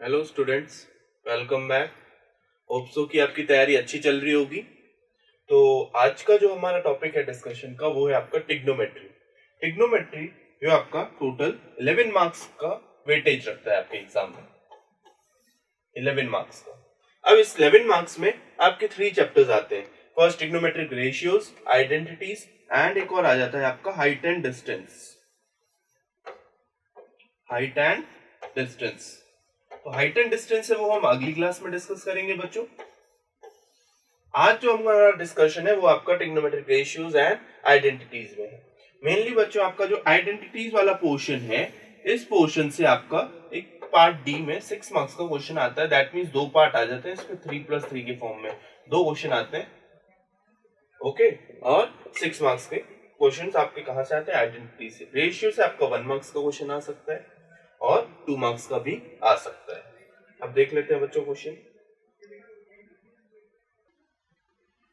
Hello students, welcome back. Hope so कि आपकी तैयारी अच्छी चल रही होगी। तो आज का जो हमारा टॉपिक है डिस्कशन का वो है आपका टिग्नोमेट्री। टिग्नोमेट्री जो आपका टोटल 11 मार्क्स का वेटेज रखता है आपके एग्जाम में, 11 मार्क्स का। अब इस 11 मार्क्स में आपके 3 चैप्टर्स आते हैं। First trigonometric ratios, identities and एक और आ जाता है आपका height and distance. Height and distance, तो हाइट एंड डिस्टेंस है वो हम अगली क्लास में डिस्कस करेंगे बच्चों। आज जो हमारा डिस्कशन है वो आपका ट्रिग्नोमेट्रिक रेशियोज एंड आइडेंटिटीज में है। मेनली बच्चों आपका जो आइडेंटिटीज वाला पोर्शन है, इस पोर्शन से आपका एक पार्ट डी में 6 मार्क्स का क्वेश्चन आता है। दैट मींस 2 पार्ट आ जाते हैं इसमें, 3+3 के फॉर्म में 2 क्वेश्चन आते हैं। ओके, और 6 मार्क्स के क्वेश्चंस आपके कहां से आते हैं? आइडेंटिटी से। रेशियो से आपका 1 मार्क्स का क्वेश्चन आ सकता है और 2 मार्क्स का भी आ सकता है। अब देख लेते हैं बच्चों क्वेश्चन।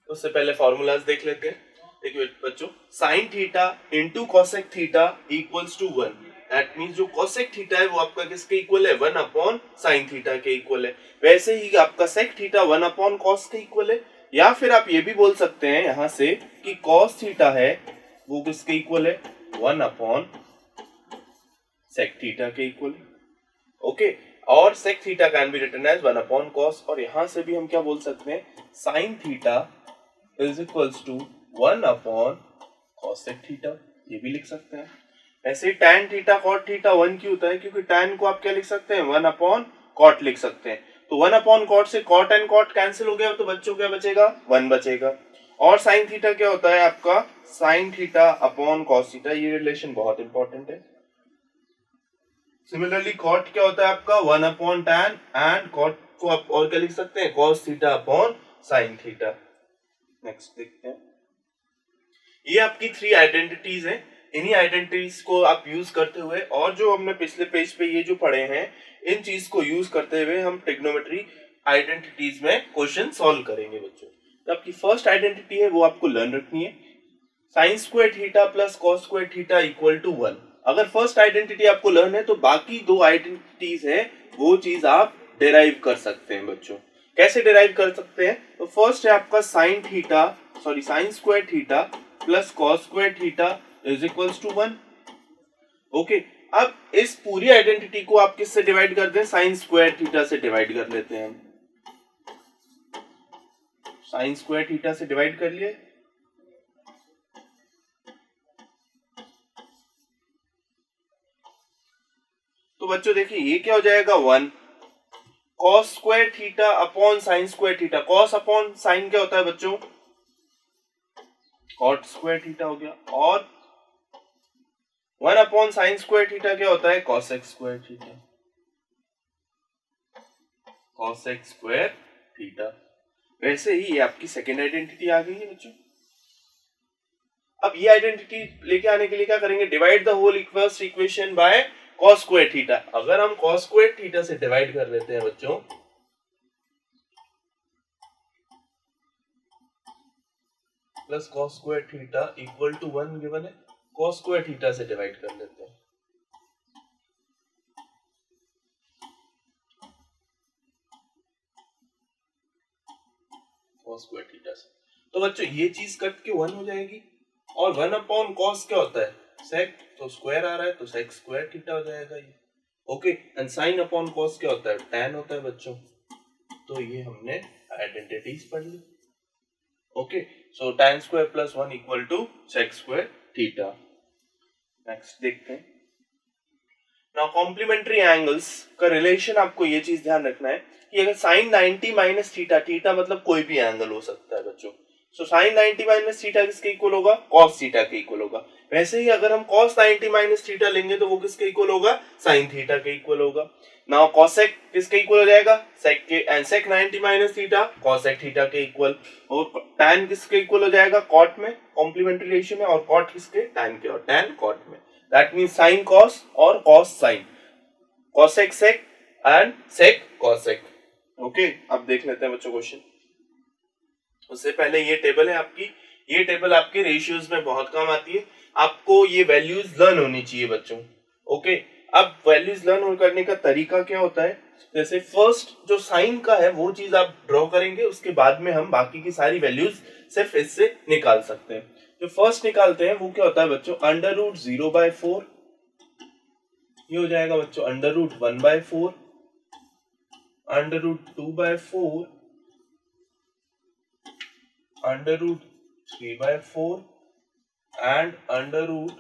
तो उससे पहले फॉर्मूलाज देख लेते हैं। देखिए बच्चों, sine theta into cosec theta equals to 1। That means जो कॉसेक थीटा है वो आपका किसके इक्वल है? 1 अपॉन साइन थीटा के इक्वल है। वैसे ही आपका सेक थीटा 1 अपॉन कॉस के इक्वल है। या फिर आप ये भी बोल सकते हैं यहां से कि कॉस थीटा है वो किसके इक्वल है? 1 अपॉन सेक थीटा के इक्वल है। ओके, और sec theta can be written as 1 upon cos. और यहां से भी हम क्या बोल सकते हैं? Sine theta is equals to 1 upon cosec theta, ये भी लिख सकते हैं। ऐसे ही टैन थीटा कॉट थीटा 1 क्यों होता है? क्योंकि टैन को आप क्या लिख सकते हैं? 1 अपॉन कॉट लिख सकते हैं। तो 1 अपॉन कॉट से कॉट एंड कॉट कैंसिल हो गया, तो बच्चों क्या बचेगा? 1 बचेगा। और साइन थीटा क्या होता है आपका? Sine theta upon cos theta. ये रिलेशन बहुत इंपॉर्टेंट है। सिमिलरली कॉट क्या होता है आपका? 1 अपॉन टैन, एंड कॉट को आप और क्या लिख सकते हैं? Cos theta upon sine theta. Next देखते हैं। ये आपकी 3 आइडेंटिटीज हैं। इन्हीं आइडेंटिटीज को आप यूज करते हुए, और जो हमने पिछले पेज पे ये जो पढ़े हैं, इन चीज को यूज करते हुए हम ट्रिग्नोमेट्री आइडेंटिटीज में क्वेश्चन सॉल्व करेंगे बच्चों। तो आपकी फर्स्ट आइडेंटिटी है वो आपको लर्न रखनी है, sine square theta plus cos square theta equal to 1। अगर फर्स्ट आइडेंटिटी आपको लर्न है तो बाकी 2 आइडेंटिटीज है वो चीज आप डिराइव कर सकते हैं बच्चों। कैसे डिराइव कर सकते हैं? तो फर्स्ट है आपका sine square theta plus cos square theta is equals to 1। Okay, अब इस पूरी आइडेंटिटी को आप किससे डिवाइड करते हैं? साइन स्क्वायर थीटा से डिवाइड कर लेते हैं हम। साइन स्क्वायर थीटा से डिवाइड कर लिए, तो बच्चों देखिए ये क्या हो जाएगा? 1 cos square theta upon sine square theta. Cos upon sine क्या होता है बच्चों? कॉट स्क्वायर थीटा हो गया। और 1 अपॉन साइन स्क्वायर थीटा क्या होता है? Cosec square theta. Cosec square theta. वैसे ही ये आपकी सेकेंड आइडेंटिटी आ गई है बच्चों। अब ये आइडेंटिटी लेके आने के लिए क्या करेंगे? Divide the whole first equation by cos square theta. अगर हम कॉस स्क्वायर थीटा से डिवाइड कर लेते हैं बच्चों, plus cos square theta equal to 1 given है, कॉस स्क्वायर थीटा से डिवाइड कर लेते हैं। कॉस स्क्वायर थीटा से, तो बच्चों ये चीज कट के 1 हो जाएगी। और 1 अपॉन कॉस क्या होता है? सेक, तो स्क्वायर आ रहा है तो सेक स्क्वायर थीटा हो जाएगा ये। Okay, and sine upon cos क्या होता है? टैन होता है बच्चों। तो ये हमने आइडेंटिटीज पढ़ ली। Okay, so tan square plus 1 equal to sec square theta. Next देखते हैं। नाउ कॉम्प्लीमेंट्री एंगल्स का रिलेशन आपको ये चीज ध्यान रखना है कि अगर साइन 90 माइनस थीटा, थीटा मतलब कोई भी एंगल हो सकता है बच्चों, सो साइन 90 माइनस थीटा किसके इक्वल होगा? कॉस थीटा के इक्वल होगा। वैसे ही अगर हम कॉस 90 माइनस थीटा लेंगे तो वो किसके इक्वल होगा? साइन थीटा के इक्वल होगा। नाउ कॉसेक किसके इक्वल हो जाएगा? सेक के, and sec 90 minus theta cosec theta के इक्वल। और टैन किसके इक्वल हो जाएगा? कॉट में, कॉम्प्लीमेंट्री रेशियो में, और कॉट किसके? टैन के, और टैन कॉट में। दैट मींस साइन कॉस और cos sine, cosec sec and sec cosec. Okay, अब देख लेते हैं बच्चों क्वेश्चन। उससे पहले ये टेबल है आपकी, ये टेबल आपके रेशियोज में बहुत काम आती है। आपको ये वैल्यूज लर्न होनी चाहिए बच्चों। ओके, अब वैल्यूज लर्न करने का तरीका क्या होता है? जैसे फर्स्ट जो साइन का है वो चीज आप ड्रॉ करेंगे, उसके बाद में हम बाकी की सारी वैल्यूज सिर्फ इससे निकाल सकते हैं। जो फर्स्ट निकालते हैं वो क्या होता है बच्चों, अंडर रूट 0/4, ये हो जाएगा बच्चों under root 1/4, under root 2/4, under root 3/4 and under root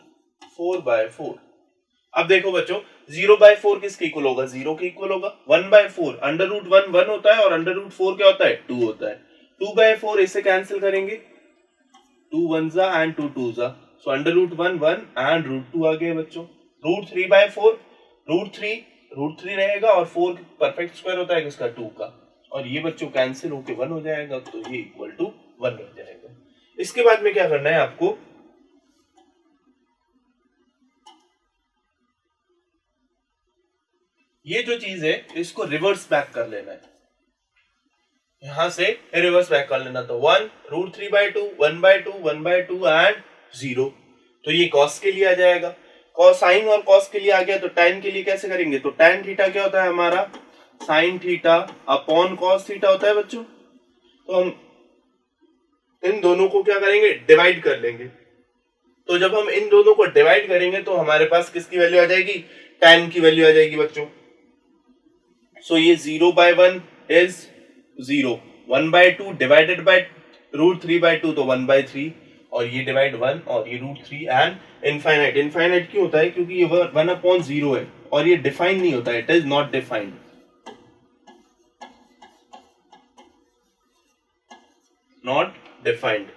4/4। अब देखो बच्चों 0/4 किसके इक्वल होगा, 0 के इक्वल होगा। 1/4 अंडर रूट 1 1 होता है और अंडर रूट 4 क्या होता है, 2 होता है। 2/4 इसे कैंसिल करेंगे, 2 1 जा एंड 2 2 जा, so under root 1 1 and root 2 आ गए बच्चों। रूट 3/4 रूट 3 रहेगा और 4 परफेक्ट स्क्वायर होता है किसका, 2 का, और ये बच्चों कैंसिल होके 1 हो जाएगा, तो ये इक्वल टू 1 हो जाएगा। इसके बाद में क्या करना है आपको, ये जो चीज है इसको रिवर्स बैक कर लेना है, यहां से रिवर्स बैक कर लेना, तो 1 रूट 3/2 1/2 1/2 एंड 0, तो ये कॉस के लिए आ जाएगा। कॉस साइन और कॉस के लिए आ गया, तो टैन के लिए कैसे करेंगे, तो टैन थीटा क्या होता है हमारा, sine theta upon cos theta होता है बच्चों। तो हम इन दोनों को क्या करेंगे, डिवाइड कर लेंगे, तो जब हम इन दोनों को डिवाइड करेंगे तो हमारे पास किसकी वैल्यू आ जाएगी, टैन की वैल्यू आ जाएगी बच्चों। सो ये 0/1 इज 0, 1/2 डिवाइडेड बाय रूट 3/2 तो 1/3, और ये डिवाइड 1 और ये रूट 3 एंड इनफाइनाइट। इनफाइनाइट क्यों होता है, क्योंकि ये 1/0 है और ये डिफाइन नहीं होता है, it is not defined, not defined.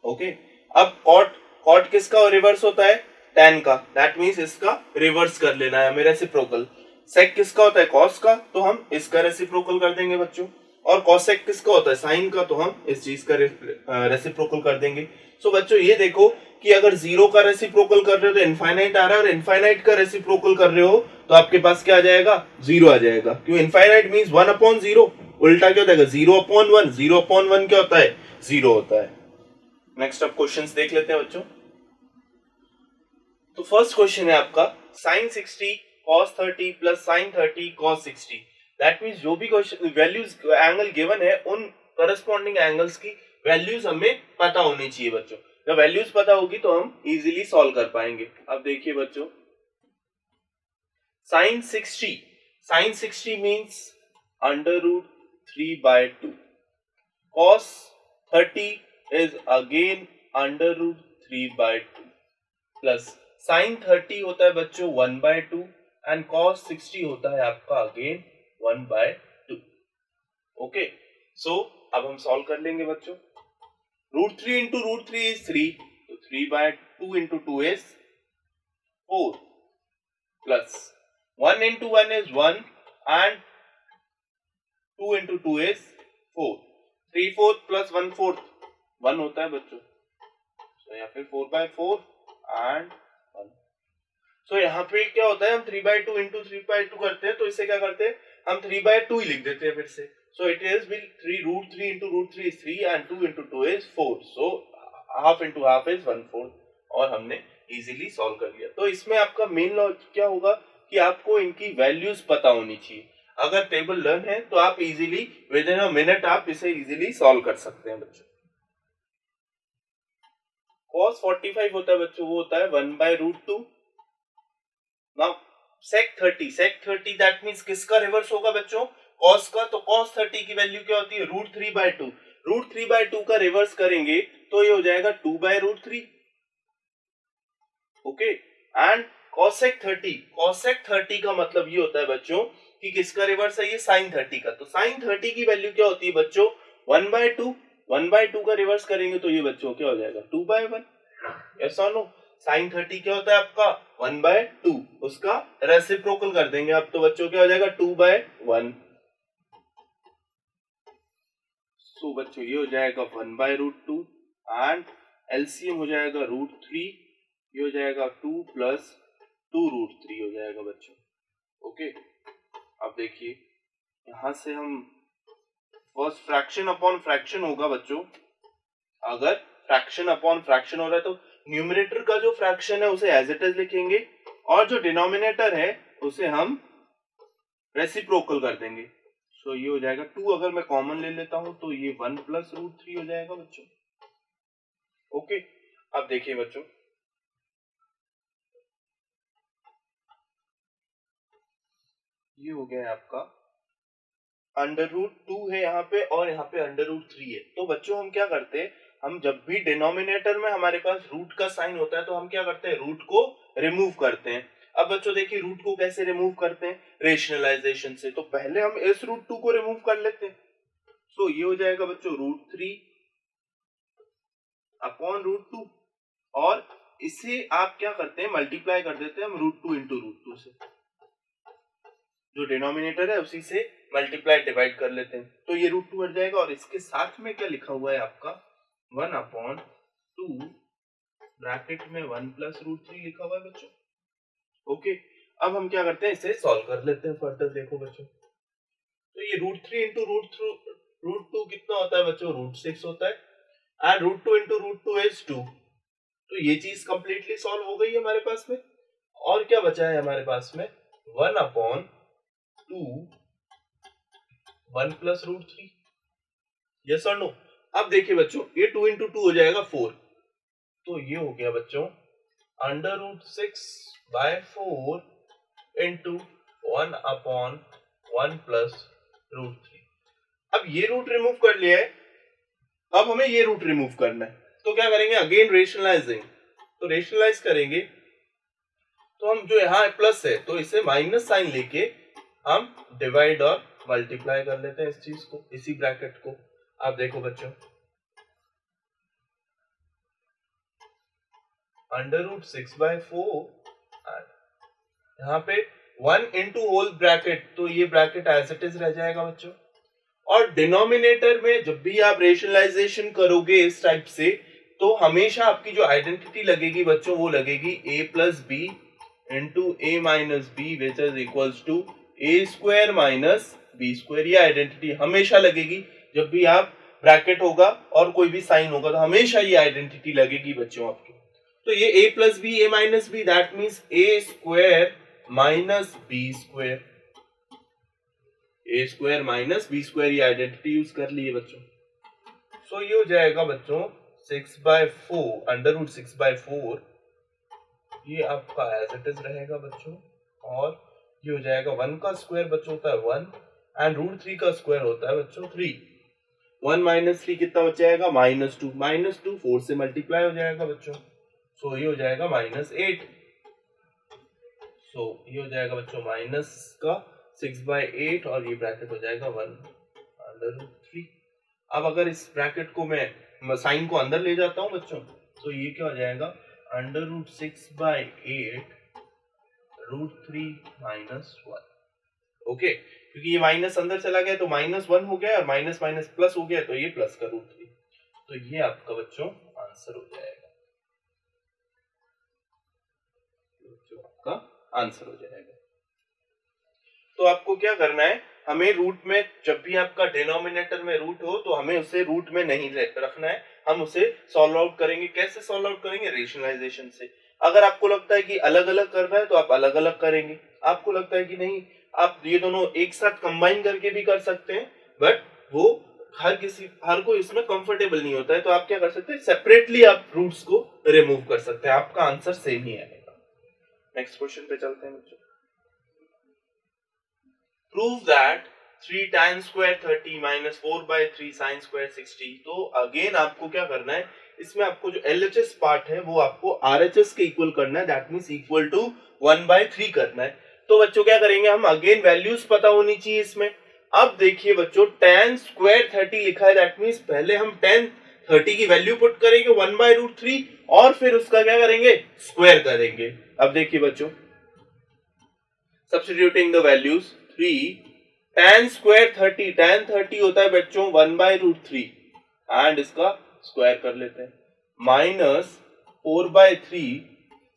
Okay, अब कॉट किसका रिवर्स होता है, tan का, दैट मींस इसका रिवर्स कर लेना है हमें, रेसिप्रोकल। सेक किसका होता है, cos का, तो हम इसका रेसिप्रोकल कर देंगे बच्चों, और cosec किसका होता है, sin का, तो हम इस चीज का रेसिप्रोकल कर देंगे। सो बच्चों ये देखो कि अगर 0 का रेसिप्रोकल कर रहे हो तो इनफाइनाइट आ रहा है, और इनफाइनाइट का रेसिप्रोकल कर रहे हो तो आपके पास क्या आ जाएगा, 0 आ जाएगा, क्यों, इनफाइनाइट मींस 1/0, उल्टा क्या होता है 0/1, 0/1 क्या होता है, 0 होता है। नेक्स्ट अब क्वेश्चंस देख लेते हैं बच्चों। तो फर्स्ट क्वेश्चन है आपका sin 60 cos 30 plus sin 30 cos 60, that means जो भी क्वेश्चन वैल्यूज एंगल गिवन है उन करस्पॉन्डिंग एंगल्स की वैल्यूज हमें पता होनी चाहिए बच्चों। जब वैल्यूज पता होगी तो हम इजीली सॉल्व कर पाएंगे। अब देखिए बच्चों, sin 60 means under root 3/2, cos 30 is again under root 3/2, plus sin 30 होता है बच्चों 1/2 एंड cos 60 होता है आपका अगेन 1/2। ओके, सो अब हम सॉल्व कर लेंगे बच्चों। रूट 3 इंटू रूट 3 इज 3, तो 3/2 into 2 is 4, plus 1 into 1 is 1 and 2 into 2 is 4, 3/4 plus 1/4 1 होता है बच्चों, तो या फिर 4/4 एंड 1। सो यहाँ पे क्या होता है, हम 3/2 इंटू 3/2 करते हैं, तो इसे क्या करते हैं, हम 3/2 ही लिख देते हैं फिर से। So it is will 3 root 3 into root 3 is 3 and 2 into 2 is 4, so half into half is 1/4, और हमने इजीली सॉल्व कर लिया। तो इसमें आपका मेन लॉजिक क्या होगा कि आपको इनकी वैल्यूज पता होनी चाहिए। अगर टेबल लर्न है तो आप easily with in a minute आप इसे इजीली सॉल्व कर सकते हैं बच्चों। cos 45 होता है बच्चों, वो होता है 1/√2। नाउ sec 30 दैट मींस किसका रिवर्स होगा बच्चों, cos का, तो cos 30 की वैल्यू क्या होती है, √3/2, √3/2 का रिवर्स करेंगे तो ये हो जाएगा 2/√3। ओके, एंड cosec 30 का मतलब ये होता है बच्चों कि किसका रिवर्स है, ये sin 30 का, तो sin 30 की वैल्यू क्या होती है बच्चों 1/2 का रिवर्स करेंगे तो ये बच्चों क्या हो जाएगा 2/1। यस और नो, sin 30 क्या होता है आपका 1/2, उसका रेसिप्रोकल कर देंगे आप, तो बच्चों क्या हो जाएगा 2/1। सो बच्चों ये हो जाएगा 1/√2 एंड एलसीएम हो जाएगा √3, ये हो जाएगा 2 प्लस 2√3 हो जाएगा बच्चों। ओके, अब देखिए यहां से हम फर्स्ट फ्रैक्शन अपॉन फ्रैक्शन होगा बच्चों, अगर फ्रैक्शन अपॉन फ्रैक्शन हो रहा है तो न्यूमरेटर का जो फ्रैक्शन है उसे एज इट इज लिखेंगे और जो डिनोमिनेटर है उसे हम रेसिप्रोकल कर देंगे। सो ये हो जाएगा 2, अगर मैं कॉमन ले लेता हूं तो ये 1 प्लस रूट 3 हो जाएगा बच्चों। ओके, अब देखिए बच्चों, ये हो गया आपका अंडर रूट 2 है यहाँ पे, और यहाँ पे अंडर रूट 3 है। तो बच्चों हम क्या करते हैं, हम जब भी डिनोमिनेटर में हमारे पास रूट का साइन होता है तो हम क्या करते हैं, रूट को रिमूव करते हैं। अब बच्चों देखिए रूट को कैसे रिमूव करते हैं, रेशनलाइजेशन से। तो पहले हम इस रूट 2 को रिमूव कर लेते हैं। सो ये हो जाएगा बच्चों रूट 3 अपॉन रूट 2, और इसे आप क्या करते हैं, मल्टीप्लाई कर देते हैं हम रूट 2 इंटू रूट 2 से। जो डिनोमिनेटर है उसी से मल्टीप्लाई डिवाइड कर लेते हैं, तो ये रूट 2 हट जाएगा। और इसके साथ में क्या लिखा हुआ है आपका, 1 अपॉन 2 ब्रैकेट में 1 प्लस रूट 3 लिखा हुआ है बच्चों। ओके, अब हम क्या करते हैं, इसे सॉल्व कर लेते हैं फर्दर। देखो बच्चों, तो ये रूट 3 इंटू रूट 2 कितना होता है बच्चों, रूट 6 होता है, and root 2 into root 2 is 2। तो ये चीज कंप्लीटली सॉल्व हो गई है हमारे पास में। और क्या बचा है हमारे पास में, 1 अपॉन 2 1 प्लस रूट 3। यस और नो। अब देखिए बच्चों, ये 2 इंटू 2 हो जाएगा 4, तो ये हो गया बच्चों under root 6 by 4 into 1 upon 1 plus root 3। अब ये रूट रिमूव कर लिया है, अब हमें ये रूट रिमूव करना है। तो क्या करेंगे, अगेन रेशनलाइजिंग। तो रेशनलाइज करेंगे तो हम जो यहाँ प्लस है तो इसे माइनस साइन लेके हम डिवाइड और मल्टीप्लाई कर लेते हैं इस चीज को, इसी ब्रैकेट को। आप देखो बच्चों, अंडर रूट 6 बाय 4, यहाँ पे 1 इंटू होल ब्रैकेट, तो ये ब्रैकेट एज इट इज रह जाएगा बच्चों। और डिनोमिनेटर में जब भी आप रेशनलाइजेशन करोगे इस टाइप से, तो हमेशा आपकी जो आइडेंटिटी लगेगी बच्चों, वो लगेगी a plus B into A minus B which is equals to A square minus B square. ये आइडेंटिटी हमेशा लगेगी जब भी आप ब्रैकेट होगा और कोई भी साइन होगा, तो हमेशा ये आइडेंटिटी लगेगी बच्चों आपकी। तो ये a plus B A minus B, that means A square minus B square, A square minus B square, ये आइडेंटिटी यूज कर ली है बच्चों। सो ये हो जाएगा बच्चों 6 बाय 4 अंडर रूट 6 बाय 4, ये आपका एज इट इज रहेगा बच्चों। और ये हो जाएगा 1 का स्क्वायर बच्चों होता है 1, एंड रूट 3 का स्क्वायर होता है बच्चों 3। 1 माइनस 3 कितना बच जाएगा, -2, -2 4 से मल्टीप्लाई हो जाएगा बच्चों। सो ये हो जाएगा -8। सो ये हो जाएगा बच्चों माइनस का 6 बाय 8, और ये ब्रैकेट हो जाएगा 1 अंडर रूट 3। अब अगर इस ब्रैकेट को मैं साइन को अंदर ले जाता हूं बच्चों, तो ये क्या हो जाएगा, under root 6 by 8 root 3 minus 1। Okay, क्योंकि ये माइनस अंदर चला गया तो -1 हो गया, और माइनस माइनस प्लस हो गया, तो ये प्लस का रूट 3। तो ये आपका बच्चों आंसर हो जाएगा, जो आपका आंसर हो जाएगा। तो आपको क्या करना है, हमें रूट में जब भी आपका डिनोमिनेटर में रूट हो तो हमें उसे रूट में नहीं रखना है, हम उसे सॉल्व आउट करेंगे। कैसे सॉल्व आउट करेंगे, रेशनलाइजेशन से। अगर आपको लगता है कि अलग अलग करना है तो आप अलग अलग करेंगे, आपको लगता है कि नहीं आप ये दोनों एक साथ कंबाइन करके भी कर सकते हैं, बट वो हर कोई इसमें कंफर्टेबल नहीं होता है, तो आप क्या कर सकते हैं, सेपरेटली आप रूट्स को रिमूव कर सकते हैं, आपका आंसर सेम ही आएगा। नेक्स्ट क्वेश्चन पे चलते हैं बच्चों। Prove that 3 tan square 30 minus 4 by 3 sin square 60। तो अगेन आपको क्या करना है, इसमें आपको जो LHS पार्ट है वो आपको RHS के इक्वल करना है, दैट मींस इक्वल टू 1/3 करना है। तो बच्चों क्या करेंगे, हम अगेन वैल्यूज पता होनी चाहिए इसमें। अब देखिए बच्चों, tan square 30 लिखा है, दैट मींस पहले हम tan 30 की वैल्यू पुट करेंगे 1/√3, और फिर उसका क्या करेंगे, स्क्वायर करेंगे। अब देखिए बच्चों, substituting the values, 3 tan square 30, tan 30 होता है बच्चों 1/√3, एंड इसका स्क्वायर कर लेते हैं, माइनस 4/3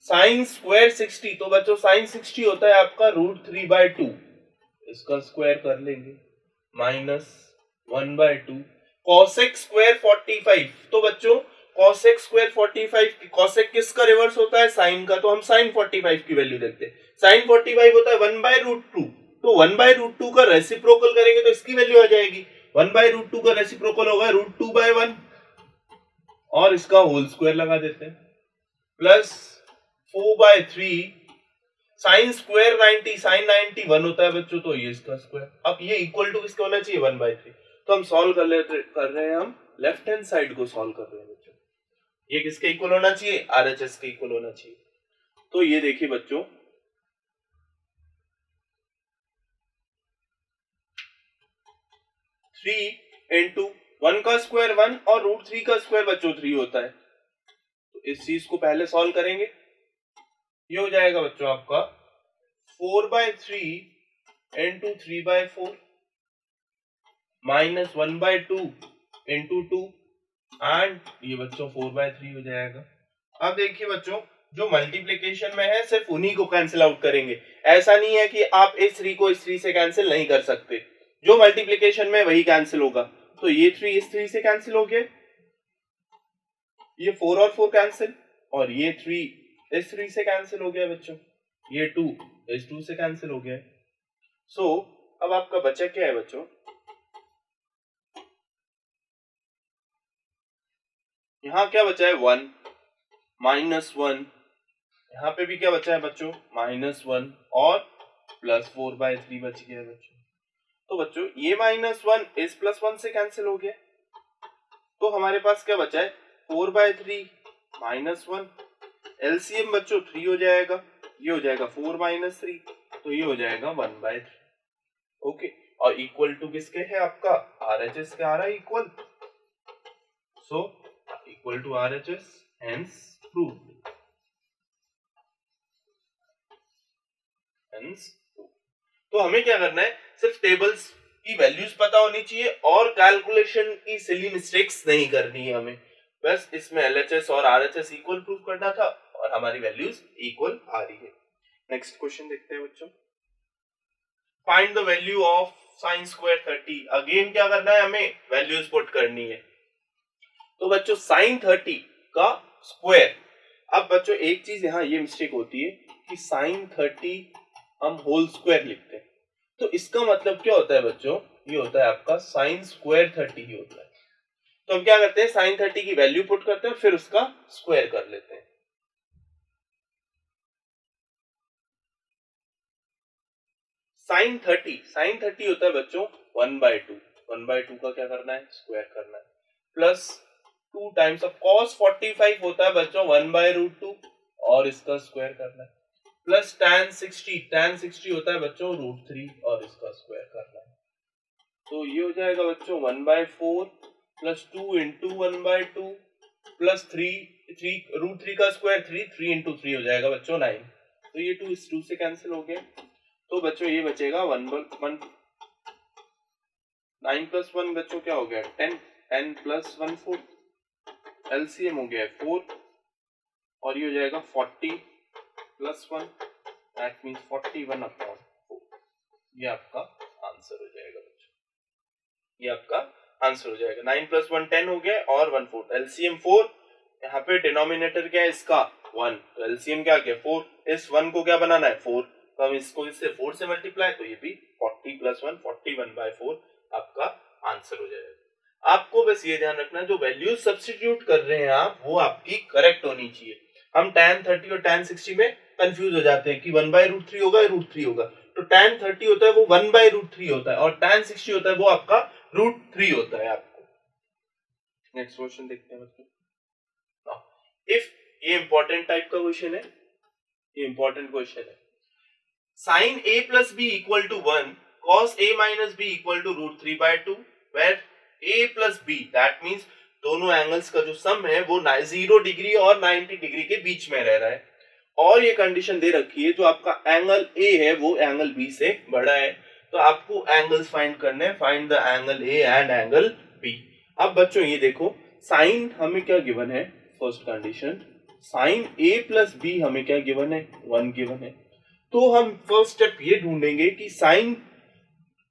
sin square 60। तो बच्चों sin 60 होता है आपका √3/2, इसका स्क्वायर कर लेंगे, माइनस 1/2 cosec square 45। तो बच्चों cosec square 45, cosec किसका रिवर्स होता है, sin का, तो हम sin 45 की वैल्यू देखते हैं। sin 45 होता है 1/√2, तो 1/√2 का रेसिप्रोकल करेंगे तो इसकी वैल्यू आ जाएगी। 1/√2 का रेसिप्रोकल होगा √2/1 और इसका होल स्क्वायर लगा देते हैं प्लस 4/3 साइन स्क्वायर 90 साइन 90 1 होता है बच्चों, तो ये इसका स्क्वायर। अब ये इक्वल टू किसका होना चाहिए 1/3। तो हम सॉल्व कर रहे हैं, हम लेफ्ट हैंड साइड को सॉल्व कर रहे हैं बच्चों। ये किसके इक्वल होना चाहिए, RHS के इक्वल होना चाहिए। तो ये देखिए बच्चों 3 इंटू 1 का स्क्वायर 1 और √3 का स्क्वायर बच्चों 3 होता है। तो इस चीज को पहले सॉल्व करेंगे। ये हो जाएगा बच्चों आपका 4/3 इंटू 3/4 माइनस 1/2 इंटू 2 एंड ये बच्चों 4/3 हो जाएगा। अब देखिए बच्चों जो मल्टीप्लिकेशन में है सिर्फ उन्हीं को कैंसिल आउट करेंगे। ऐसा नहीं है कि आप इस 3 को इस 3 से कैंसिल नहीं कर सकते, जो मल्टीप्लिकेशन में वही कैंसिल होगा। तो ये 3 इस 3 से कैंसिल हो गया, ये 4 और 4 कैंसिल, और ये 3 इस 3 से कैंसिल हो गया बच्चों, ये 2 इस 2 से कैंसिल हो गया। सो अब आपका बचा क्या है बच्चों, यहां क्या बचा है 1 -1, यहाँ पे भी क्या बचा है बच्चों -1 और प्लस 4/3 बच गया है बच्चों। तो बच्चों ये -1 इस +1 से कैंसिल हो गया, तो हमारे पास क्या बचा है 4/3 -1, एलसीएम बच्चों 3 हो जाएगा, ये हो जाएगा 4 - 3, तो ये हो जाएगा 1/3। ओके, और इक्वल टू किसके है आपका RHS के आ रहा है equal, so equal to RHS, hence proved. तो हमें क्या करना है, सिर्फ टेबल्स की वैल्यूज पता होनी चाहिए और कैलकुलेशन की सिली मिस्टेक्स नहीं करनी है हमें। बस इसमें LHS और RHS इक्वल प्रूव करना था और हमारी वैल्यूज इक्वल आ रही है। नेक्स्ट क्वेश्चन देखते हैं बच्चों, find the value of sine square 30। Again क्या करना है, हमें वैल्यूज पुट करनी है। तो बच्चों साइन 30 का स्क्वायर, अब बच्चों एक चीज यहाँ ये मिस्टेक होती है कि साइन 30 हम होल स्क्वायर लिखते हैं, तो इसका मतलब क्या होता है बच्चों, ये होता है आपका साइन स्क्वायर 30 ही होता है। तो हम क्या करते हैं, साइन 30 की वैल्यू पुट करते हैं फिर उसका स्क्वायर कर लेते हैं। साइन 30 होता है बच्चों 1/2, 1/2 का क्या करना है स्क्वायर करना है, प्लस 2 टाइम्स ऑफ cos 45 होता है बच्चों 1/√2 और इसका स्क्वायर करना है, प्लस tan 60 होता है बच्चों √3 और इसका स्क्वायर करना है। तो ये हो जाएगा बच्चों 1/4 प्लस 2 इंटू 1/2 प्लस 3 √3 का स्क्वायर 3 इंटू 3 हो जाएगा बच्चों 9। तो ये 2 इस 2 से कैंसिल हो गया, तो बच्चों ये बचेगा 1 9 + 1 बच्चों क्या हो गया 10, 10 + 1 4, एलसीएम हो गया 4 और ये हो जाएगा 40 + 1, दैट मींस 41/4। ये आपका आंसर हो जाएगा बच्चों, ये आपका आंसर हो जाएगा। 9 + 1 10 हो गया और 1/4, एलसीएम 4, यहाँ पे डिनोमिनेटर क्या है इसका 1, तो एलसीएम क्या आ गया 4, इस 1 को क्या बनाना है 4, तो हम इसको इससे 4 से मल्टीप्लाई, तो ये भी 40 + 1 41/4 आपका आंसर हो जाएगा। आपको बस ये ध्यान रखना जो वैल्यू सब्स्टिट्यूट कर रहे हैं आप वो आपकी करेक्ट होनी चाहिए। हम tan 30 और tan 60 में कंफ्यूज हो जाते हैं कि 1/√3 होगा या √3 होगा, तो tan 30 होता है वो 1/√3 होता है और tan 60 होता है वो आपका √3 होता है आपको। नेक्स्ट क्वेश्चन देखते हैं बच्चों, इफ ये इंपॉर्टेंट टाइप का क्वेश्चन है, ये इंपॉर्टेंट क्वेश्चन है, sin a + b = 1 cos a - b = √3/2 where a + b that means दोनों एंगल्स का जो सम है वो 0 डिग्री और 90 डिग्री के बीच में रह रहा है और ये कंडीशन दे रखी है जो आपका एंगल a है वो एंगल b से बड़ा है, तो आपको एंगल्स फाइंड करने हैं, find the angle a and angle b। अब बच्चों ये देखो साइन हमें क्या गिवन है, first condition sine a + b हमें क्या गिवन है 1 गिवन है, तो हम फर्स्ट स्टेप ये ढूंढेंगे कि साइन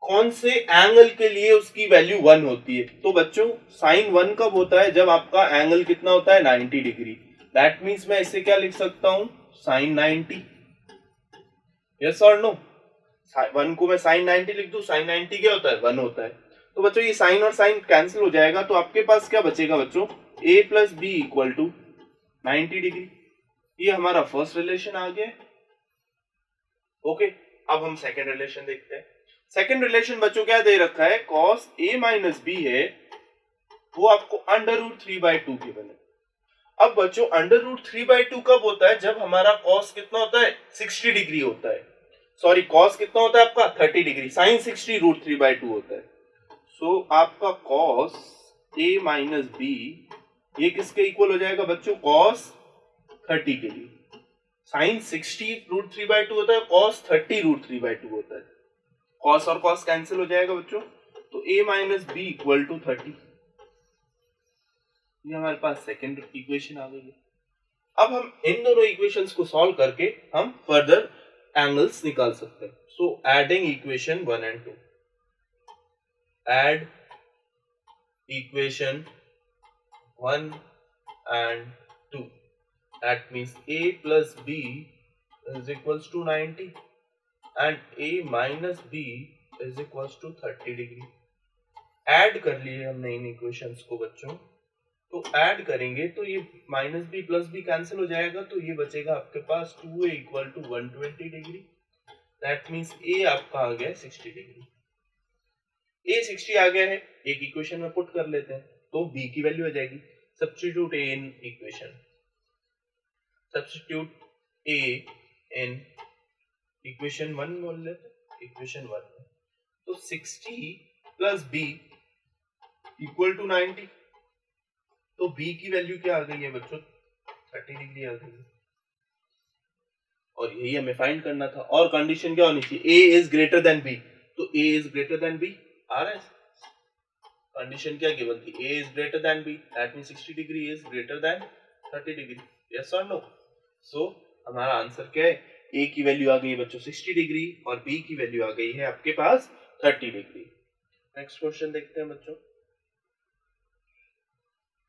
कौन से एंगल के लिए उसकी वैल्यू 1 होती है। तो बच्चों साइन 1 कब होता है, जब आपका एंगल कितना होता है 90 डिग्री, दैट मींस मैं इसे क्या लिख सकता हूं साइन 90, यस और नो, वन को मैं साइन 90 लिख दूं, साइन 90 क्या होता है 1 होता है। तो बच्चों ये साइन और साइन कैंसिल हो जाएगा, तो आपके पास क्या बचेगा बच्चों, a plus B equal to 90 degree. ये हमारा फर्स्ट रिलेशन आ गया। ओके, अब हम सेकंड रिलेशन देखते हैं। सेकंड रिलेशन बच्चों क्या दे रखा है, cos a माइनस बी है, वो आपको अंडर रूट 3/2 के बने। अब बच्चों अंडर रूट 3/2 कब होता है, जब हमारा cos कितना होता है 60 डिग्री होता है। सॉरी, cos कितना होता है आपका 30 डिग्री, साइन 60 रूट 3/2 होता है। सो आपका cos a माइनस बी ये किसके इक्वल हो जाएगा बच्चों, cos 30 के लिए। साइन 60 रूट 3/2 होता है, cos 30 रूट 3/2 होता है। cos और cos कैंसिल हो जाएगा बच्चों, तो a minus B equal to 30। ये हमारे पास सेकेंड इक्वेशन आ गई है। अब हम इन दोनों इक्वेशंस को सॉल्व करके हम फर्दर एंगल्स निकाल सकते हैं। So adding equation 1 and 2, add equation 1 and 2, that means a plus b is equals to 90 and a minus b is equals to 30 degree। Add कर लिए हमने इन इक्वेशंस को बच्चों, तो ऐड करेंगे तो ये minus B plus B cancel हो जाएगा, तो ये बचेगा आपके पास 2a equal to 120 degree. That means a आपका आ गया 60 डिग्री। a 60 आ गया है, एक इक्वेशन में पुट कर लेते हैं तो b की वैल्यू आ जाएगी। Substitute a in equation, substitute a in equation 1 बोल लेते हैं, इक्वेशन 1 में तो 60 प्लस b इक्वल टू 90, तो b की वैल्यू क्या आ गई है बच्चों 30 डिग्री आ गई है। और यही हमें फाइंड करना था। और कंडीशन क्या होनी चाहिए, a is greater than b, तो a is greater than b आ रहा है। कंडीशन क्या गिवन थी, a is greater than b, that means 60 degree is greater than 30 degree, yes और नो। सो हमारा आंसर क्या है, a की वैल्यू आ गई है बच्चों 60 डिग्री और b की वैल्यू आ गई है आपके पास 30 डिग्री। नेक्स्ट क्वेश्चन देखते हैं बच्चों।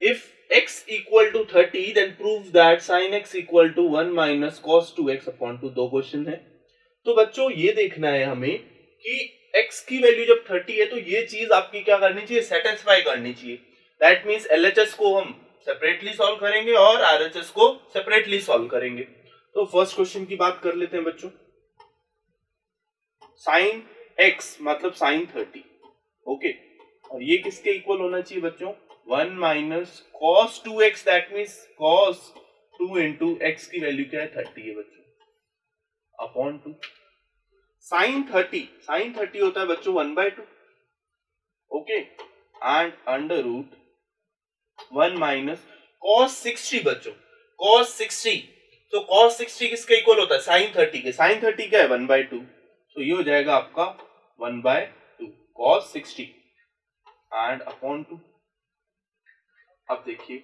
If x equal to 30 then prove that sin x equal to 1 minus cos 2x upon 2। दो क्वेश्चन है, तो बच्चों ये देखना है हमें कि x की वैल्यू जब 30 है तो ये चीज आपकी क्या करनी चाहिए, सेटिस्फाई करनी चाहिए। दैट मींस LHS को हम सेपरेटली सॉल्व करेंगे और RHS को सेपरेटली सॉल्व करेंगे। तो फर्स्ट क्वेश्चन की बात कर लेते हैं बच्चों। sin x मतलब sin 30, ओके, और ये किसके इक्वल होना चाहिए बच्चों, 1 minus cos 2x, that means cos 2 into x की वैल्यू क्या है 30 है बच्चों, अपॉन 2। sin 30 होता है बच्चों 1/2, okay, and under root 1 minus cos 60 बच्चों, cos 60, तो cos 60 किसके इक्वल होता है, sin 30 के। sin 30 क्या है 1/2, तो ये हो जाएगा आपका 1/2 cos 60 एंड अपॉन 2। अब देखिए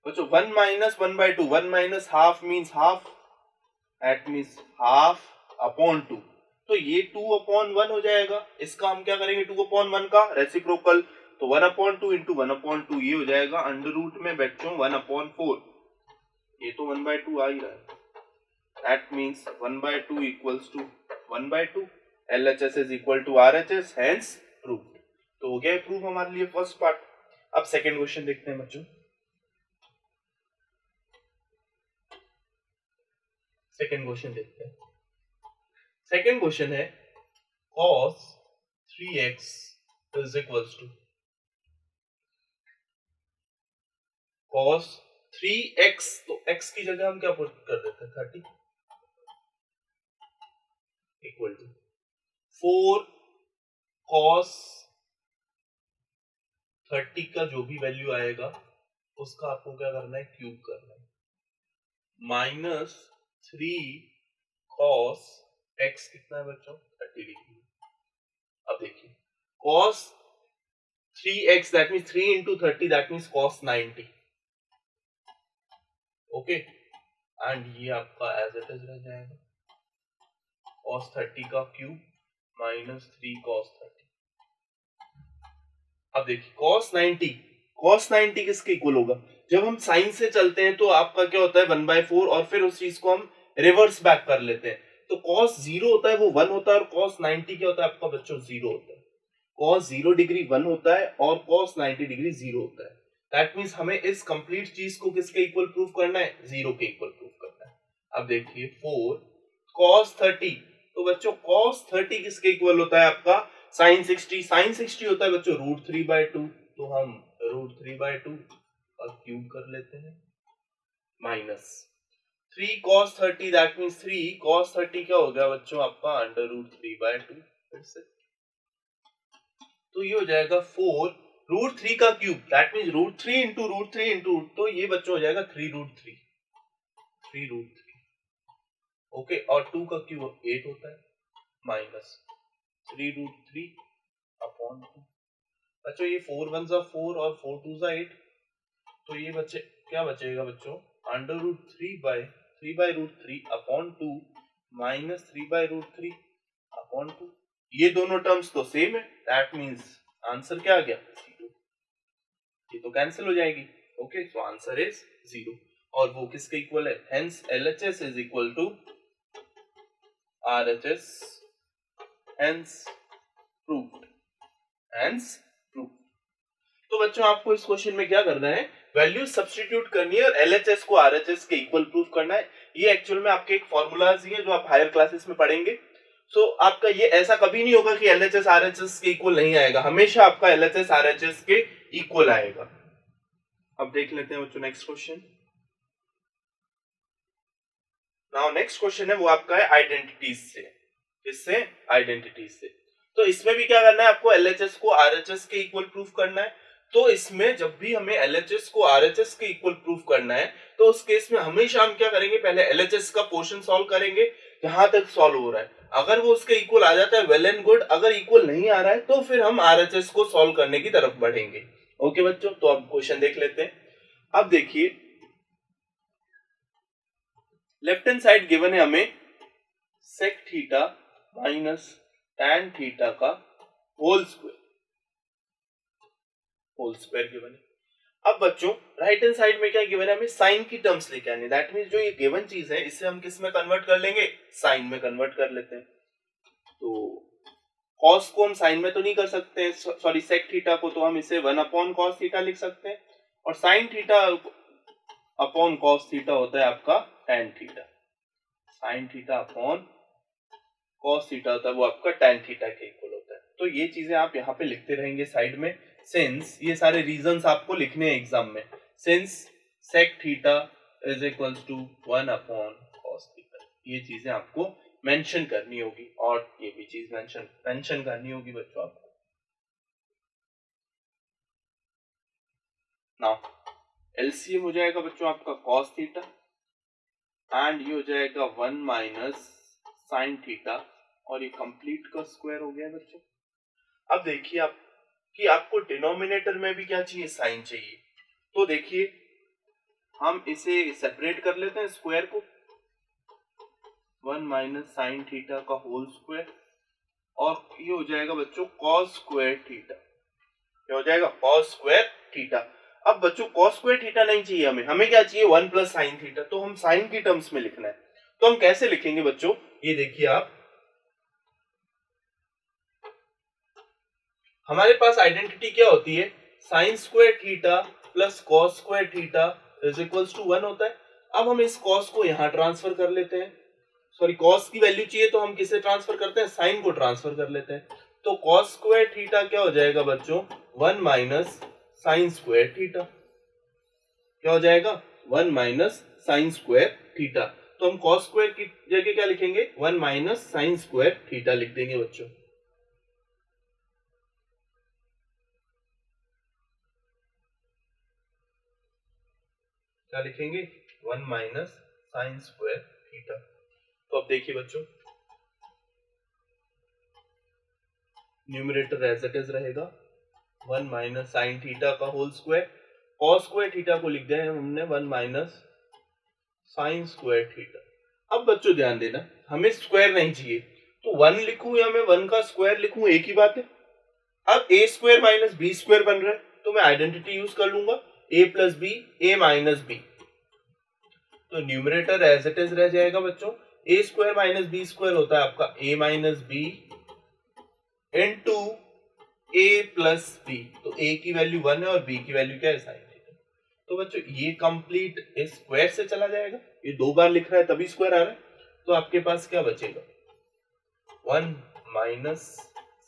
बच्चों 1 minus 1/2, 1 minus half means half, that means half upon 2, तो ये 2 अपॉन 1 हो जाएगा। इसका हम क्या करेंगे 2 अपॉन 1 का रेसिप्रोकल, तो 1 अपॉन 2 इंटू 1 अपॉन 2 ये हो जाएगा अंडर रूट में बच्चों 1 अपॉन 4, ये तो 1/2 आ ही रहा है। That means 1/2 equals to 1/2, LHS is equal to RHS, hence proved. तो हो गया प्रूफ हमारे लिए फर्स्ट पार्ट। अब सेकेंड क्वेश्चन देखते हैं बच्चों। सेकेंड क्वेश्चन देखते हैं। सेकेंड क्वेश्चन है cos 3x is equals to cos 3x, तो x की जगह हम क्या पुट कर देते हैं 30 इक्वल टू 4 cos 30 का जो भी वैल्यू आएगा उसका आपको क्या करना है क्यूब करना है, माइनस 3 cos x कितना है बच्चों 30 डिग्री। अब देखिए cos 3x that means 3 into 30 that means cos 90, okay, and ये आपका एज इट इज रह जाएगा cos 30 का क्यूब माइनस 3 cos 30। अब देखिए cos 90 किसके इक्वल होगा, जब हम साइन से चलते हैं तो आपका क्या होता है 1/4 और फिर उस चीज को हम रिवर्स बैक कर लेते हैं, तो cos 0 होता है वो 1 होता है और cos 90 क्या होता है आपका बच्चों 0 होता है। cos 0 डिग्री 1 होता है और cos 90 डिग्री 0 होता है। दैट मींस हमें इस कंप्लीट चीज को किसके इक्वल प्रूव करना है, 0 के इक्वल प्रूव करना है। अब देखिए 4 cos 30, तो बच्चों cos 30 किसके इक्वल होता है आपका sin 60, sin 60 होता है बच्चों √3/2, तो हम √3/2 और क्यूब कर लेते हैं minus 3 cos 30, that means 3 cos 30 क्या हो गया बच्चों आपका √3/2 फिर से, तो ये हो जाएगा 4 √3 का cube, that means √3 into √3 into, तो ये बच्चों हो जाएगा 3√3 ओके, और 2 का क्यूब 8 होता है माइनस 3√3 अपॉन 2। बच्चों ये 4 1 जा 4 और 4 2 जा 8, तो ये बच्चे क्या बचेगा बच्चों √3/3 अपॉन 2 माइनस 3/√3 अपॉन 2। ये दोनों टर्म्स तो सेम है, दैट मींस आंसर क्या आ गया 0, ये तो कैंसिल हो जाएगी। ओके, सो आंसर इज 0 और वो किसके इक्वल है, hence LHS is equal to RHS, hence proved, hence proved. तो बच्चों आपको इस क्वेश्चन में क्या करना है, वैल्यू सब्स्टिट्यूट करनी है और LHS को RHS के इक्वल प्रूव करना है। ये एक्चुअल में आपके एक फॉर्मूलाज ही है जो आप हायर क्लासेस में पढ़ेंगे। सो आपका ये ऐसा कभी नहीं होगा कि LHS RHS के इक्वल नहीं आएगा, हमेशा आपका LHS RHS के इक्वल आएगा। अब देख लेते हैं बच्चों next question. Now next question है वो आपका है आइडेंटिटीज से, किससे, आइडेंटिटीज से। तो इसमें भी क्या करना है आपको, LHS को RHS के इक्वल प्रूफ करना है। तो इसमें जब भी हमें LHS को RHS के इक्वल प्रूफ करना है तो उस केस में हमेशा हम क्या करेंगे, पहले LHS का पोर्शन सॉल्व करेंगे जहां तक सॉल्व हो रहा है, अगर वो उसके इक्वल आ जाता है वेल एंड गुड, अगर इक्वल नहीं आ रहा है तो फिर हम RHS को सॉल्व करने की तरफ बढ़ेंगे। ओके बच्चों, तो अब क्वेश्चन देख लेते हैं। अब देखिए लेफ्ट हैंड साइड गिवन है हमें sec theta minus tan theta का होल स्क्वायर गिवन है। अब बच्चों राइट हैंड साइड में क्या गिवन है, हमें साइन की टर्म्स लेके आनी, दैट मींस जो ये गिवन चीज है इसे हम किस में कन्वर्ट कर लेंगे, साइन में कन्वर्ट कर लेते हैं। तो cos को हम साइन में तो नहीं कर सकते, सॉरी sec थीटा को, तो हम इसे 1/cos थीटा लिख सकते हैं, और sine theta upon cos theta होता है आपका tan theta, sine theta upon cos theta होता है वो आपका tan थीटा के इक्वल होता है। तो ये चीजें आप यहाँ पे लिखते रहेंगे साइड में, सिंस ये सारे रीजंस आपको लिखने हैं एग्जाम में, since sec theta is equals to 1/cos theta, ये चीजें आपको मेंशन करनी होगी, और ये भी चीज मेंशन करनी होगी बच्चों आपको। नाउ एलसीएम हो जाएगा बच्चों आपका cos थीटा एंड ये हो जाएगा 1 माइनस साइन थीटा, और ये कंप्लीट का स्क्वायर हो गया बच्चों। अब देखिए आप कि आपको डिनोमिनेटर में भी क्या चाहिए, साइन चाहिए, तो देखिए हम इसे सेपरेट कर लेते हैं स्क्वायर को, 1 माइनस साइन थीटा का होल स्क्वायर, और ये हो जाएगा बच्चों cos स्क्वायर थीटा, क्या हो जाएगा cos स्क्वायर थीटा। अब बच्चों cos स्क्वायर थीटा नहीं चाहिए हमें क्या चाहिए 1 प्लस साइन थीटा, तो हम साइन की टर्म्स में लिखना है। तो हम कैसे लिखेंगे बच्चों, ये देखिए आप, हमारे पास आइडेंटिटी क्या होती है, sine square theta plus cos square theta is equals to 1 होता है। अब हम इस cos को यहां ट्रांसफर कर लेते हैं, सॉरी cos की वैल्यू चाहिए तो हम किसे ट्रांसफर करते हैं, साइन को ट्रांसफर कर लेते हैं। तो cos स्क्वायर थीटा क्या हो जाएगा बच्चों 1 माइनस साइन स्क्वायर थीटा, क्या हो जाएगा 1 माइनस साइन स्क्वायर थीटा। तो हम cos स्क्वायर की जगह क्या लिखेंगे 1 माइनस साइन स्क्वायर थीटा लिख देंगे बच्चों। क्या लिखेंगे 1 माइनस साइन स्क्वायर थीटा। तो अब देखिए बच्चों न्यूमरेटर एज इट इज रहेगा 1 माइनस साइन थीटा का whole square, cos square theta को लिख दिया है हमने 1 माइनस साइन स्क्वायर थीटा। अब बच्चों ध्यान देना हमें स्क्वायर नहीं चाहिए, तो 1 लिखूं या मैं 1 का स्क्वायर लिखूं एक ही बात है। अब a square minus B square बन रहा है, तो मैं आइडेंटिटी यूज कर लूंगा a plus B, a minus B, तो न्यूमरेटर एज इट इज रह जाएगा बच्चों A square minus B square होता है आपका A minus B into A plus B. तो ए की वैल्यू 1 है और बी की वैल्यू क्या है साइन थीटा। तो बच्चों ये कंप्लीट इस स्क्वायर से चला जाएगा, ये 2 बार लिख रहा है तभी स्क्वायर आ रहा है। तो आपके पास क्या बचेगा 1 minus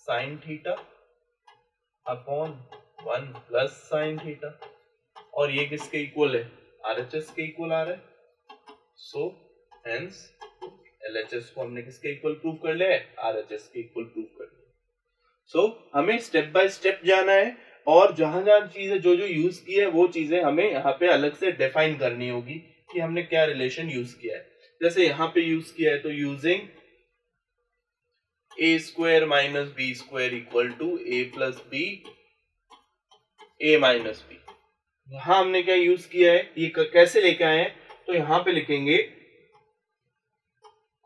sine theta upon 1 plus sine theta, और ये किसके इक्वल है आरएचएस के इक्वल आ रहा है। सो हेंस एलएचएस को हमने किसके इक्वल प्रूव कर लिया है, आरएचएस के इक्वल प्रूव कर लिया। सो हमें स्टेप बाय स्टेप जाना है और जहां जहां चीजें जो जो यूज की है वो चीजें हमें यहाँ पे अलग से डिफाइन करनी होगी कि हमने क्या रिलेशन यूज किया है। जैसे यहाँ पे यूज किया है तो using A square minus B square equal to A plus B A minus B. यहां हमने क्या यूज किया है, ये कैसे लेके आए हैं, तो यहां पे लिखेंगे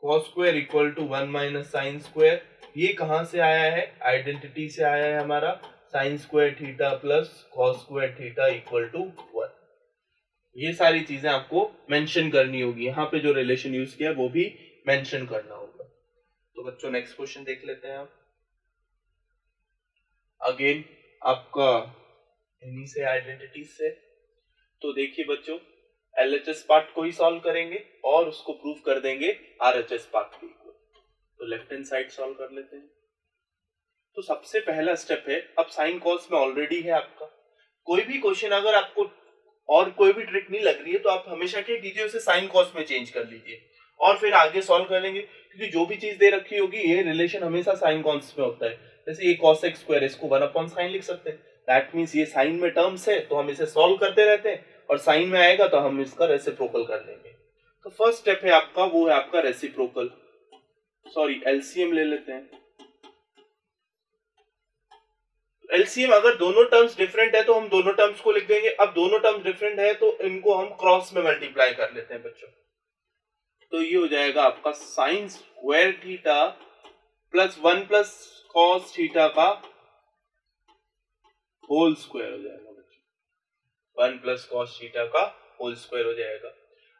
cos square equal to 1 minus sine square. ये कहां से आया है, आइडेंटिटी से आया है हमारा, sine square theta plus cos square theta equal to 1। ये सारी चीजें आपको मेंशन करनी होगी, यहाँ पे जो रिलेशन यूज किया है वो भी मेंशन करना होगा। तो बच्चों नेक्स्ट क्वेश्चन देख लेते हैं आप। अगेन आपका इन्हीं से आइडेंटिटी से। तो देखिए बच्चों एलएचएस पार्ट को ही सॉल्व करेंगे और उसको प्रूव कर देंगे आरएचएस पार्ट के इक्वल। तो लेफ्ट हैंड साइड सॉल्व कर लेते हैं। तो सबसे पहला स्टेप है, अब साइन कॉस में ऑलरेडी है आपका, कोई भी क्वेश्चन अगर आपको और कोई भी ट्रिक नहीं लग रही है तो आप हमेशा क्या कीजिए उसे साइन कॉस में चेंज कर लीजिए और फिर आगे सॉल्व कर लेंगे, क्योंकि जो भी चीज दे रखी होगी ये रिलेशन हमेशा साइन कॉस में होता है। जैसे ये cos x स्क्वायर, इसको 1 अपॉन साइन लिख सकते हैं, दैट मींस ये साइन में टर्म्स है तो हम इसे सॉल्व करते रहते हैं और साइन में आएगा तो हम इसका रेसिप्रोकल कर लेंगे। तो फर्स्ट स्टेप है आपका, वो है आपका रेसिप्रोकल, सॉरी एलसीएम ले लेते हैं। एलसीएम अगर दोनों टर्म्स डिफरेंट है तो हम दोनों टर्म्स को लिख देंगे, अब दोनों टर्म्स डिफरेंट है तो इनको हम क्रॉस में मल्टीप्लाई कर लेते हैं बच्चों। तो ये हो जाएगा आपका sine square theta plus 1 plus cos theta का होल स्क्वायर हो जाएगा बच्चों, 1 प्लस कॉस थीटा का होल स्क्वायर हो जाएगा।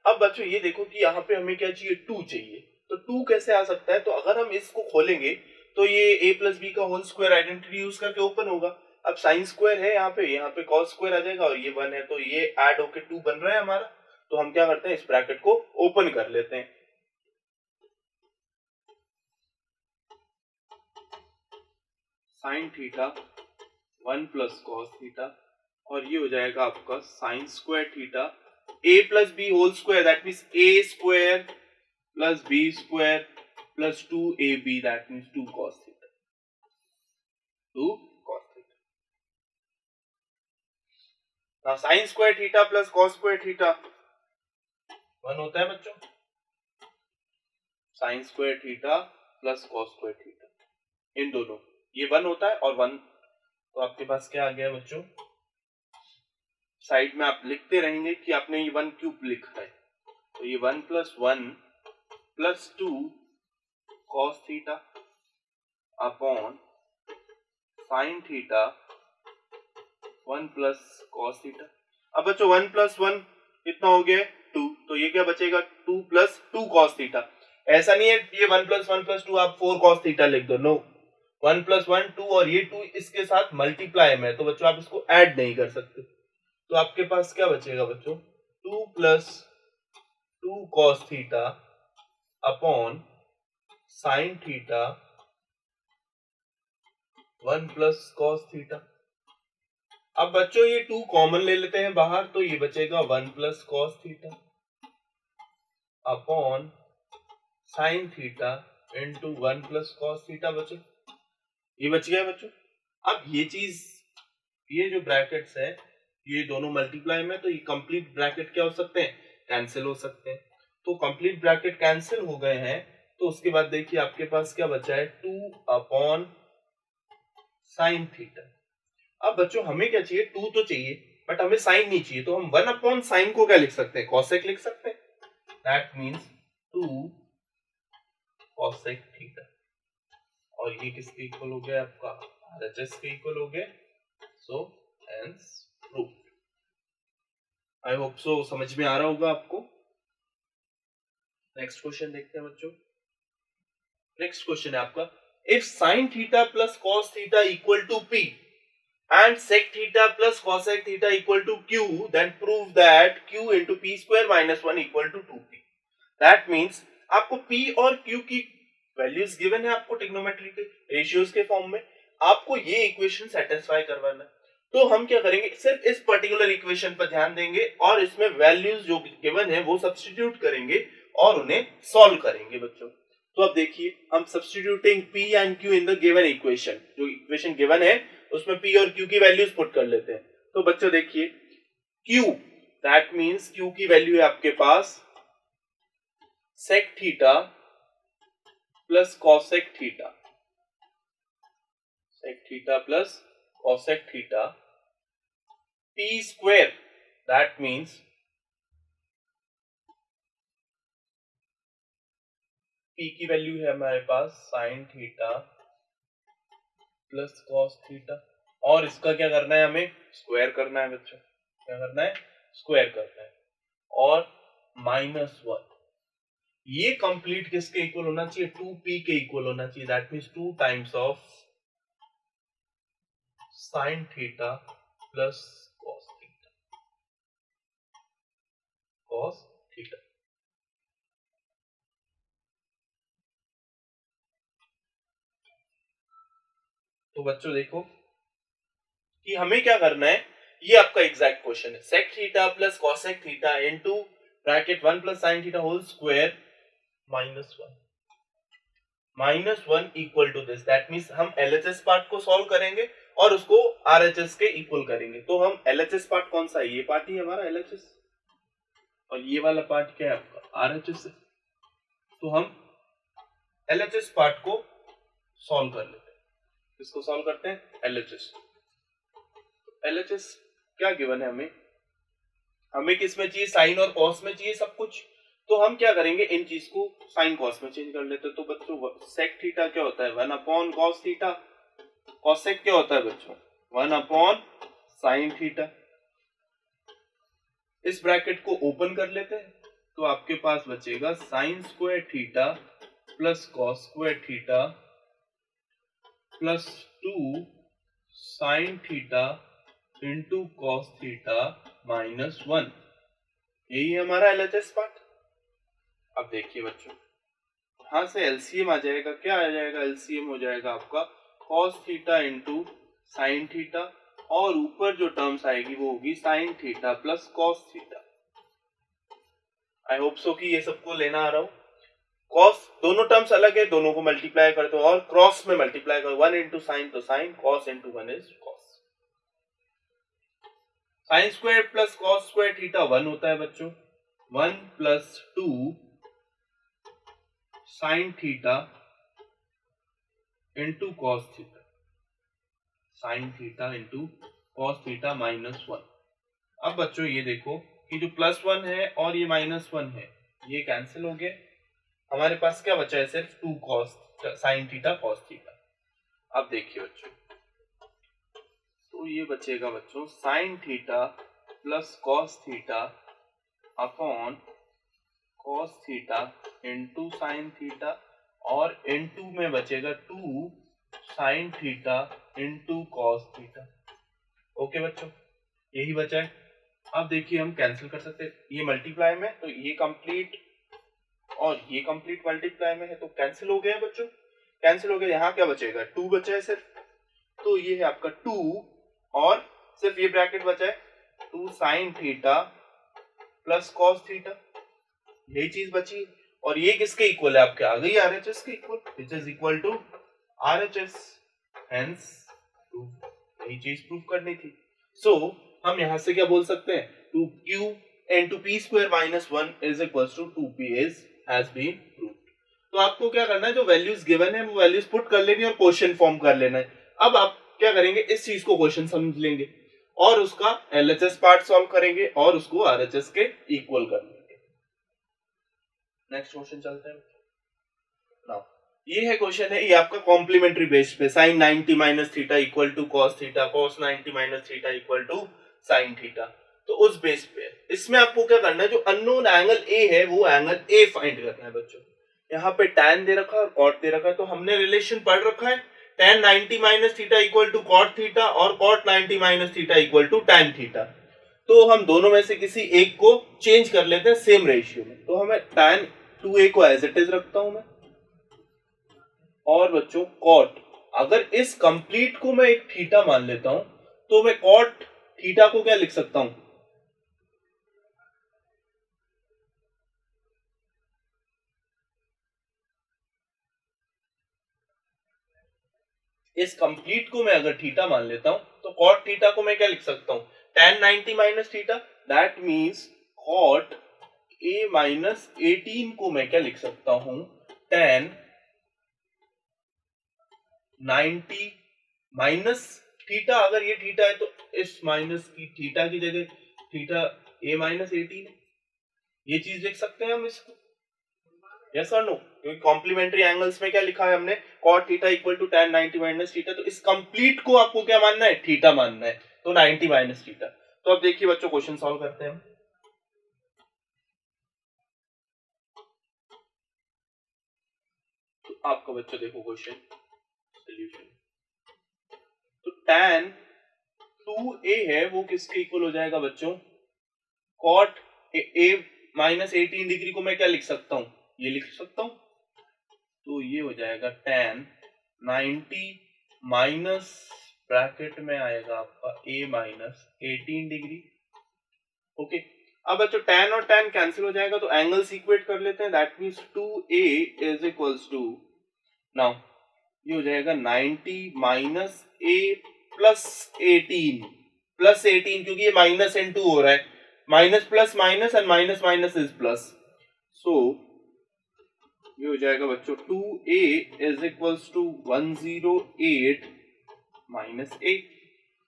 अब बच्चों ये देखो कि यहाँ पे हमें क्या चाहिए, 2 चाहिए। तो 2 कैसे आ सकता है, तो अगर हम इसको खोलेंगे तो ये a प्लस बी का होल स्क्वायर आइडेंटिटी यूज करके ओपन होगा। अब साइन स्क्वायर है यहाँ पे कॉस स्क्वायर आ जाएगा और ये 1 है तो ये ऐड होके 2 बन रहा है हमारा। तो हम क्या करते हैं, इस ब्रैकेट को ओपन कर लेते हैं। Sine theta 1 plus cos theta और ये हो जाएगा आपका sine square theta a plus B whole square, that means a square plus b square plus 2ab, that means 2 cos theta, 2 cos theta. Now sine square theta plus cos square theta 1 होता है बच्चों, sine square theta plus cos square theta, इन दोनों ये 1 होता है और 1। तो आपके पास क्या आ गया बच्चों, साइड में आप लिखते रहेंगे कि आपने ये 1 क्यूब लिखा है, तो ये 1 plus 1 plus 2 cos theta upon sine theta 1 plus cos theta. अब बच्चों 1 प्लस 1 कितना हो गया 2, तो ये क्या बचेगा 2 प्लस 2 cos थीटा। ऐसा नहीं है ये 1 प्लस 1 प्लस 2 आप 4 cos थीटा लिख दो, नो, 1 प्लस 1 2 और ये 2 इसके साथ मल्टीप्लाई में है तो बच्चों आप इसको ऐड नहीं कर सकते। तो आपके पास क्या बचेगा बच्चों, 2 plus 2 cos theta upon sine theta 1 plus cos theta. अब बच्चों ये 2 कॉमन ले लेते हैं बाहर तो ये बचेगा 1 plus cos theta upon sine theta into 1 plus cos theta बचे, ये बच गया बच्चों। अब ये चीज, ये जो ब्रैकेट्स है ये दोनों मल्टीप्लाई में, तो ये कंप्लीट ब्रैकेट क्या हो सकते हैं, कैंसिल हो सकते हैं। तो कंप्लीट ब्रैकेट कैंसिल हो गए हैं तो उसके बाद देखिए आपके पास क्या बचा है 2 अपॉन साइन थीटा। अब बच्चों हमें क्या चाहिए, 2 तो चाहिए बट हमें साइन नहीं चाहिए, तो हम 1 अपॉन साइन को क्या लिख सकते हैं, कॉसेक लिख सकते हैं, दैट मींस 2 कॉसेक थीटा। और ये किसके इक्वल हो गया आपका, आरएचएस के इक्वल हो गया। So hence proof. I hope so समझ में आ रहा होगा आपको। नेक्स्ट क्वेश्चन देखते हैं बच्चों। नेक्स्ट क्वेश्चन है आपका, if sine theta plus cos theta equal to P and sec theta plus cosec theta equal to q, then prove that q into p square minus 1 equal to 2p. That means आपको p और q की values given है आपको trigonometry के ratios के form में, आपको ये इक्वेशन सेटिस्फाई करवाना है। तो हम क्या करेंगे, सिर्फ इस पर्टिकुलर इक्वेशन पर ध्यान देंगे और इसमें वैल्यूज जो गिवन है वो सब्स्टिट्यूट करेंगे और उन्हें सॉल्व करेंगे बच्चों। तो अब देखिए, हम substituting p and q in the given equation, जो इक्वेशन गिवन है उसमें p और q की वैल्यूज पुट कर लेते हैं। तो बच्चों देखिए, q दैट मींस q की वैल्यू है आपके पास sec theta plus cosec theta, sec theta plus cosec theta, p square that means p की वैल्यू है हमारे पास sin theta plus cos theta, और इसका क्या करना है, हमें स्क्वायर करना है बच्चों। क्या करना है, स्क्वायर करना है, और -1 ये कंप्लीट किसके इक्वल होना चाहिए, 2p के इक्वल होना चाहिए। That means 2 times of sin theta plus cos theta, cos theta. तो बच्चों देखो कि हमें क्या करना है, ये आपका एग्जैक्ट क्वेश्चन है, sec theta plus cosec theta into bracket 1 plus sin theta whole square -1 equal to this. That means हम LHS पार्ट को सॉल्व करेंगे और उसको RHS के इक्वल करेंगे। तो हम LHS पार्ट कौन सा है, ये पार्ट ही हमारा LHS, और ये वाला पार्ट क्या है आपका RHS है। तो हम LHS पार्ट को सॉल्व कर लेते हैं। इसको सॉल्व करते हैं LHS। LHS क्या गिवन है हमें किस में चाहिए, साइन और कॉस में चाहिए सब कुछ। तो हम क्या करेंगे, इन चीज को साइन कॉस में चेंज कर लेते हैं। तो बच्चों सेक थीटा क्या होता है, 1 अपॉन कॉस थीटा, कॉसेक क्या होता है बच्चों 1 अपॉन साइन थीटा। इस ब्रैकेट को ओपन कर लेते हैं, तो आपके पास बचेगा sign square theta plus cos square theta plus 2 sine theta into cos theta -1। यही है हमारा LHS पार्ट। अब देखिए बच्चों, यहां से एलसीएम आ जाएगा, क्या आ जाएगा, एलसीएम हो जाएगा आपका cos theta into sine theta, और ऊपर जो टर्म्स आएगी वो होगी sign theta plus cos theta. I hope so कि ये सबको लेना आ रहा हो। कॉस दोनों टर्म्स अलग है, दोनों को मल्टीप्लाई कर दो और क्रॉस में मल्टीप्लाई करो, 1 इंटू साइन तो sine, cos into 1 is cos. Sine square plus cos square theta 1 होता है बच्चों, 1 plus 2 sine theta into cos theta, sine theta into cos theta -1। अब बच्चों ये देखो कि जो +1 है और ये -1 है, ये कैंसिल हो गया, हमारे पास क्या बचा है, सिर्फ 2 cos sine theta cos theta. अब देखिए बच्चों, तो ये बचेगा बच्चों sine theta plus cos theta upon cos theta into sine theta, और इंटू में बचेगा 2 sine theta into cos theta. Okay बच्चों, यही बचा है। अब देखिए हम कैंसिल कर सकते हैं, ये मल्टीप्लाई में तो ये कंप्लीट और ये कंप्लीट मल्टीप्लाई में है, तो कैंसिल हो गया बच्चों, कैंसिल हो गया। यहाँ क्या बचेगा, 2 बचा है सिर्फ, तो ये है आपका 2 और सिर्फ ये ब्रैकेट बचा है 2 sine theta plus cos theta, यही चीज बची। और ये किसके इक्वल है, आपके आ गई RHS के equal, which is equal to RHS, hence यही चीज प्रूव करनी थी। सो हम यहां से क्या बोल सकते हैं, 2q into p square -1 is equals to 2p is has been proved। तो आपको क्या करना है, जो वैल्यूज गिवन है वो वैल्यूज पुट कर लेनी है और क्वेश्चन फॉर्म कर लेना है। अब आप क्या करेंगे, इस चीज को क्वेश्चन समझ लेंगे और उसका LHS पार्ट सॉल्व करेंगे और उसको RHS के इक्वल कर लेंगे। नेक्स्ट क्वेश्चन चलते हैं। नाउ ये है क्वेश्चन है, ये आपका कॉम्प्लीमेंट्री बेस पे sin 90 - theta equal to cos theta, cos 90 - theta equal to sin theta. तो उस बेस पे इसमें आपको क्या करना है, जो अननोन एंगल ए है वो एंगल ए फाइंड करना है बच्चों। यहाँ पे tan दे रखा है और cot दे रखा है, तो हमने रिलेशन पढ़ रखा है tan 90 minus theta equal to cot theta और cot 90 minus theta equal to tan theta. तो हम दोनों में से किसी एक को चेंज कर लेते हैं सेम रेशियो में। तो हमें tan 2a को एज इट इज रखता हूं मैं, और बच्चों cot, अगर इस कंप्लीट को मैं एक थीटा मान लेता हूं तो मैं cot थीटा को क्या लिख सकता हूं, इस कंप्लीट को मैं अगर थीटा मान लेता हूं तो cot थीटा को मैं क्या लिख सकता हूं, tan 90 minus theta. That means cot a minus 18 को मैं क्या लिख सकता हूं, tan 90 माइनस थीटा। अगर ये थीटा है तो इस माइनस की थीटा की जगह थीटा a माइनस 18 है, ये चीज लिख सकते हैं हम इसको, यस और नो। क्योंकि कॉम्प्लीमेंट्री एंगल्स में क्या लिखा है हमने, cot theta equal to tan 90 minus theta. तो इस कंप्लीट को आपको क्या मानना है, थीटा मानना है, तो 90 माइनस थीटा। तो अब देखिए बच्चों क्वेश्चन सॉल्व करते हैं हम। तो आपका बच्चों देखो क्वेश्चन सॉल्यूशन, तो tan 2a है वो किसके इक्वल हो जाएगा बच्चों, cot a माइनस 18 डिग्री को मैं क्या लिख सकता हूं, ये लिख सकता हूं। तो ये हो जाएगा tan 90 माइनस ब्रैकेट में आएगा आपका a माइनस 18 डिग्री। ओके, अब बच्चों tan और tan कैंसिल हो जाएगा तो एंगल्स इक्वेट कर लेते हैं। That means 2a is equals to, now ये हो जाएगा 90 माइनस a प्लस 18, प्लस 18 क्योंकि ये माइनस इनटू हो रहा है, minus plus minus and minus minus is plus. So ये हो जाएगा बच्चों 2a is equals to 108 minus a।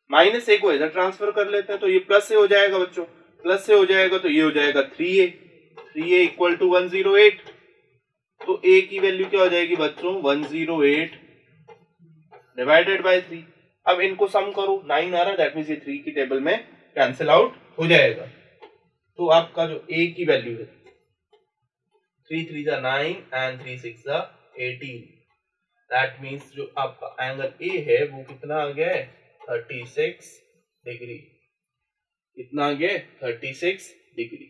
Minus a को इधर ट्रांसफर कर लेते हैं तो ये प्लस से हो जाएगा बच्चों, प्लस से हो जाएगा तो ये हो जाएगा 3a, 3a इक्वल टू 108। तो a की वैल्यू क्या हो जाएगी बच्चों, 108 डिवाइडेड बाय 3। अब इनको सम करो, 9 आ रहा है, दैट मींस ये 3 की टेबल में कैंसिल आउट हो जाएगा। तो आपका जो a की वैल्यू है 3 3 जा 9 एंड 3 6 जा 18। दैट मींस जो आपका एंगल a है वो कितना आ गया है, 36 डिग्री। कितना आ गया है, 36 डिग्री।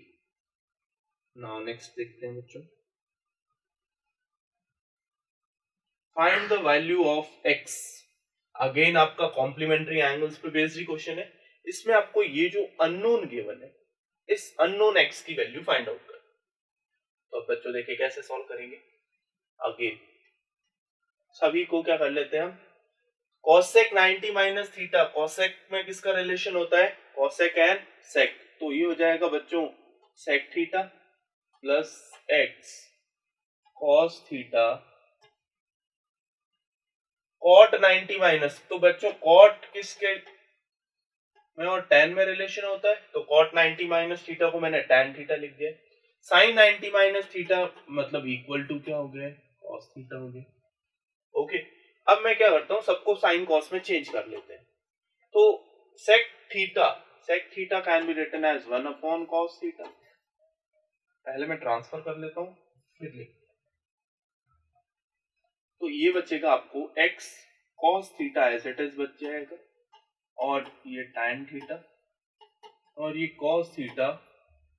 नाउ नेक्स्ट देखते हैं बच्चों, find the value of x। Again आपका कॉम्प्लीमेंट्री एंगल्स पे बेस्ड ही क्वेश्चन है। इसमें आपको ये जो अननोन गिवन है, इस अननोन x की वैल्यू फाइंड आउट कर। तो अब बच्चों देखिए कैसे सॉल्व करेंगे। अगेन सभी को क्या कर लेते हैं हम, cosec 90 माइनस थीटा, cosec में किसका रिलेशन होता है, cosec एंड sec। तो ये हो जाएगा बच्चों sec theta plus x cos theta cot 90 minus. तो बच्चों cot किसके में और tan में रिलेशन होता है, तो cot 90 माइनस थीटा को मैंने tan थीटा लिख दिया। sin 90 माइनस थीटा मतलब इक्वल टू क्या हो गया, cos थीटा हो गया। ओके, अब मैं क्या करता हूं, सबको sin cos में चेंज कर लेते हैं। तो sec theta can be written as 1 upon cos theta. पहले मैं ट्रांसफर कर लेता हूं फिर लिख। तो ये बचेगा आपको x cos theta as it is बच जाएगा, और ये tan थीटा, और ये cos थीटा,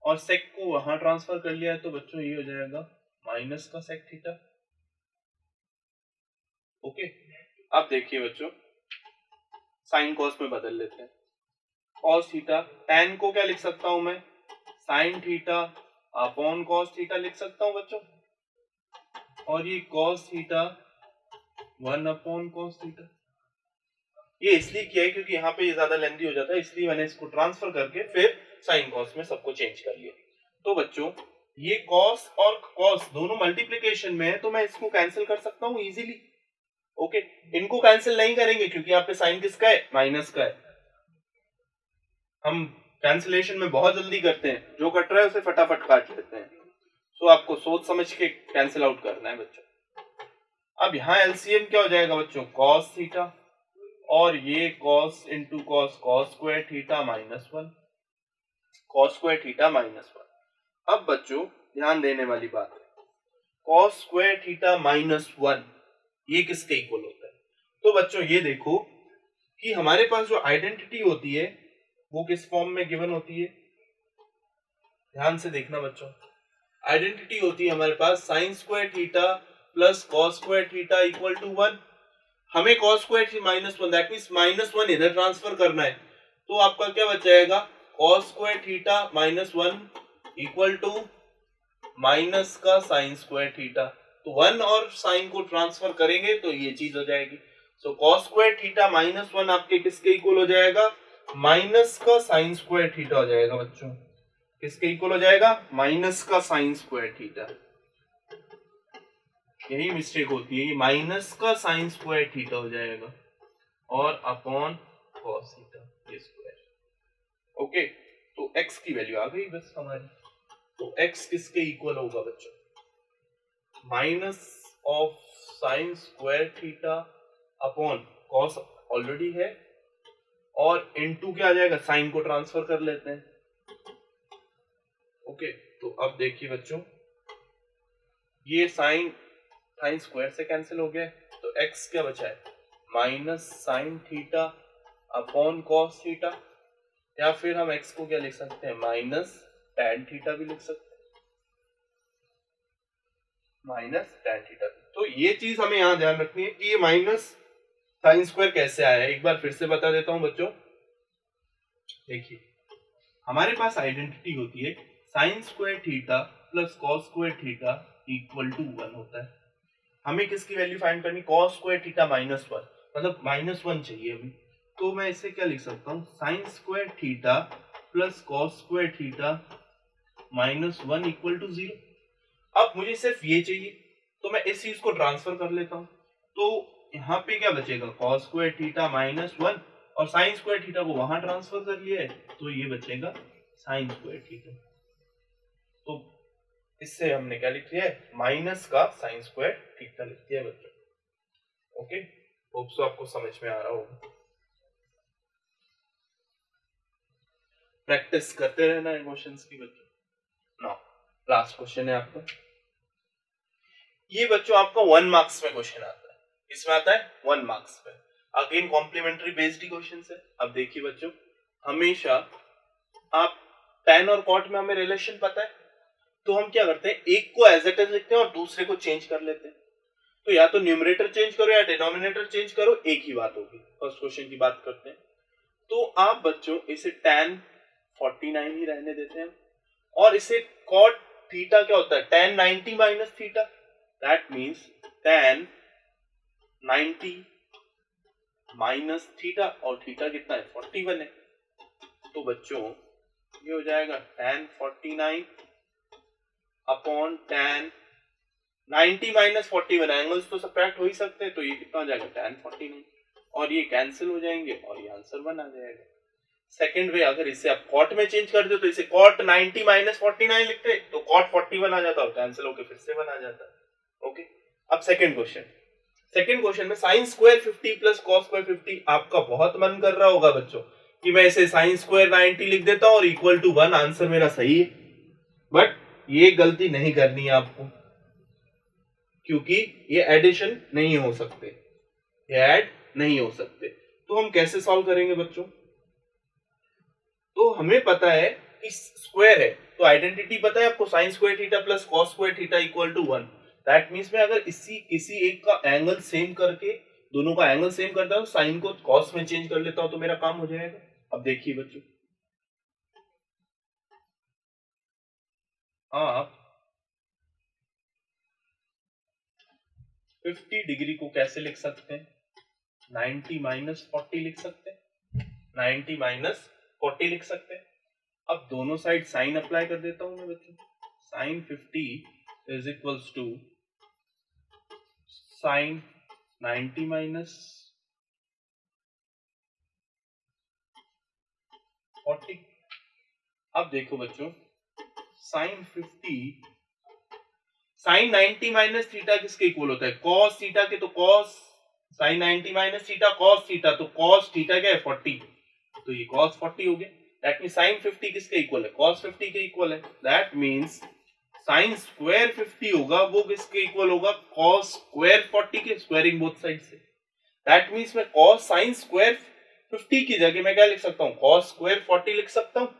और sec को वहां ट्रांसफर कर लिया है तो बच्चों ये हो जाएगा माइनस का sec थीटा। ओके, अब देखिए बच्चों sin cos में बदल लेते हैं। cos थीटा, tan को क्या लिख सकता हूं मैं, sin theta upon cos theta लिख सकता हूं बच्चों, और ये cos theta 1 upon cos theta. ये इसलिए किया है क्योंकि यहाँ पे ये ज्यादा लेंथी हो जाता है, इसलिए मैंने इसको ट्रांसफर करके फिर sin cos में सबको चेंज कर लिया। तो बच्चों ये cos और cos दोनों मल्टीप्लिकेशन में है, तो मैं इसको कैंसिल कर सकता हूँ इजीली। ओके, इनको कैंसिल नहीं करेंगे क्योंकि यहाँ पे साइन किसका है, माइनस का है। हम कैंसिलेशन में बहुत जल्दी करते हैं, जो कट रहा है उसे फटाफट काट लेते हैं। सो आपको सोच समझ के कैंसिल आउट करना है बच्चों। अब यहाँ एलसीएम क्या हो जाएगा बच्चों, cos थीटा, और ये cos into cos cos square theta minus 1। cos square theta minus 1। अब बच्चों ध्यान देने वाली बात है, cos स्क्वायर थीटा माइनस 1 ये किसके इक्वल होता है? तो बच्चों ये देखो कि हमारे पास जो आइडेंटिटी होती है वो किस फॉर्म में गिवन होती है, ध्यान से देखना बच्चों। आइडेंटिटी होती है हमारे पास sin square theta plus cos square theta equal to 1। हमें cos स्क्वायर थी माइनस 1, दैट मींस माइनस 1 इधर ट्रांसफर करना है, तो आपका क्या बच जाएगा, cos square theta minus 1 equal to minus का sin स्क्वायर थीटा। तो 1 और sin को ट्रांसफर करेंगे तो ये चीज हो जाएगी। सो cos स्क्वायर थीटा माइनस 1 आपके किसके इक्वल हो जाएगा, माइनस का sin स्क्वायर थीटा हो जाएगा बच्चों। किसके इक्वल हो जाएगा, माइनस का sin स्क्वायर थीटा। यही मिस्टेक होती है, ये माइनस का sin स्क्वायर थीटा हो जाएगा और अपॉन cos थीटा ये स्क्वायर। ओके, तो x की वैल्यू आ गई बस हमारी। तो x किसके इक्वल होगा बच्चों, minus of sin square theta upon cos already है और इनटू क्या आ जाएगा, sin को ट्रांसफर कर लेते हैं। ओके, तो अब देखिए बच्चों, ये sin स्क्वायर से कैंसिल हो गया, तो x क्या बचा है, minus sin theta upon cos theta, या फिर हम x को क्या लिख सकते हैं, माइनस tan थीटा भी लिख सकते हैं, माइनस tan थीटा। तो ये चीज हमें यहां ध्यान रखनी है कि ये माइनस sin स्क्वायर कैसे आया है। एक बार फिर से बता देता हूं बच्चों, देखिए हमारे पास आइडेंटिटी होती है sin square theta plus cos square theta equal to 1 होता है। हमें किसकी वैल्यू फाइंड करनी, cos स्क्वायर थीटा माइनस 1, मतलब माइनस 1 चाहिए हमें। तो मैं इसे क्या लिख सकता हूँ, sin square theta plus cos square theta minus 1 equal to 0। अब मुझे सिर्फ ये चाहिए, तो मैं इस चीज को ट्रांसफर कर लेता हूँ। तो यहाँ पे क्या बचेगा, cos स्क्वायर थीटा माइनस 1 और sin स्क्वायर थीटा को वहां ट्रांसफर कर लिया है, तो ये बचेगा sin स्क्वायर थीटा। तो इससे हमने क्या लिख लिया है, माइनस का sin स्क्वायर थीटा लिख दिया है बच्चों। ओके, होप सो आपको समझ में आ रहा होगा। प्रैक्टिस करते रहना है क्वेश्चंस की बच्चों। नाउ लास्ट क्वेश्चन है आपका, ये बच्चों आपका 1 मार्क्स में क्वेश्चन आता है। इसमें आता है 1 मार्क्स में, अगेन कॉम्प्लीमेंट्री बेस्ड क्वेश्चन है। अब देखिए बच्चों, हमेशा आप tan और cot में हमें रिलेशन पता है, तो हम क्या करते हैं, एक को एज इट इज लिखते हैं और दूसरे को चेंज कर लेते हैं। तो या तो न्यूमरेटर चेंज करो या डिनोमिनेटर चेंज करो, एक ही बात होगी। फर्स्ट क्वेश्चन की बात करते हैं, तो आप बच्चों इसे tan 49 ही रहने देते हैं, और इसे cot थीटा क्या होता है, tan 90 minus theta, that means tan 90 minus theta, और थीटा कितना है, 41 है। तो बच्चों ये हो जाएगा tan 49 upon tan 90 minus 41, angles तो सब्ट्रैक्ट हो ही सकते हैं, तो ये कितना हो जाएगा, tan 49, और ये कैंसिल हो जाएंगे और ये आंसर 1 आ जाएगा। सेकंड वे, अगर इसे आप cot में चेंज कर दो, तो इसे cot 90 माइनस 49 लिखते, तो cot 41 आ जाता और कैंसिल होकर फिर से 1 आ जाता। ओके, अब सेकंड क्वेश्चन में sin square 50 plus cos square 50, आपका बहुत मन कर रहा होगा बच्चों कि मैं इसे sin स्क्वायर 90 लिख देता हूं और इक्वल टू 1, आंसर मेरा सही है। बट ये गलती नहीं करनी है आपको, क्योंकि ये एडिशन नहीं हो सकते, ये ऐड नहीं हो सकते। तो हम कैसे सॉल्व करेंगे बच्चों, तो हमें पता है कि स्क्वायर है, तो आइडेंटिटी पता है आपको, sin square theta plus cos square theta equal to 1। That मींस मैं अगर किसी एक का एंगल सेम करके, दोनों का एंगल सेम करता हूं, साइन को cos में चेंज कर लेता हूं, तो मेरा काम हो जाएगा। अब देखिए बच्चों, आप 50 डिग्री को कैसे लिख सकते हैं, 90 माइनस 40 लिख सकते हैं, 90 माइनस 40 लिख सकते हैं। अब दोनों साइड साइन अप्लाई कर देता हूं मैं बच्चों, sine 50 is equals to sine 90 minus 40। अब देखो बच्चों, साइन 50 साइन 90 माइनस थीटा किसके इक्वल होता है, कॉस थीटा के, तो cos sine 90 minus theta cos theta, तो कॉस थीटा क्या है 40, तो ये कॉस 40 हो गया। दैट मींस sin 50 किसके इक्वल है, cos 50 के इक्वल है। दैट मींस sin स्क्वायर 50 होगा वो किसके इक्वल होगा, cos स्क्वायर 40 के, स्क्वायरिंग बोथ साइड से। दैट मींस मैं cos sin स्क्वायर 50 की जगह मैं क्या लिख सकता हूँ, cos स्क्वायर 40 लिख सकता हूँ।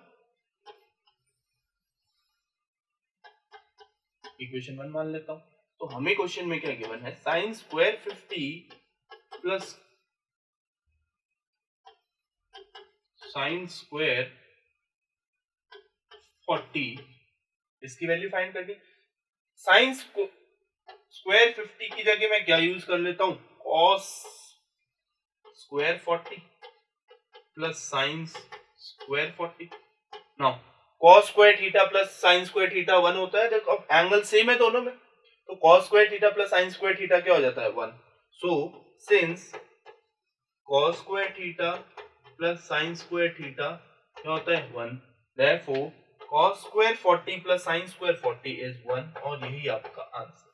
इक्वेशन 1 मान लेता हूँ। तो हमें क्वेश्चन में क्या गिवन है, sin square 50 plus sin square 40, इसकी वैल्यू फाइंड करनी। sin स्क्वायर 50 की जगह मैं क्या यूज कर लेता हूँ, cos square 40 plus sin square 40। Now cos square theta plus sin square theta 1 होता है, देखो अब एंगल सेम है दोनों में, तो cos square theta plus sin square theta क्या हो जाता है, 1। So since cos square theta plus sin square theta क्या होता है, 1, therefore cos square 40 plus sin square 40 is 1, और यही आपका आंसर।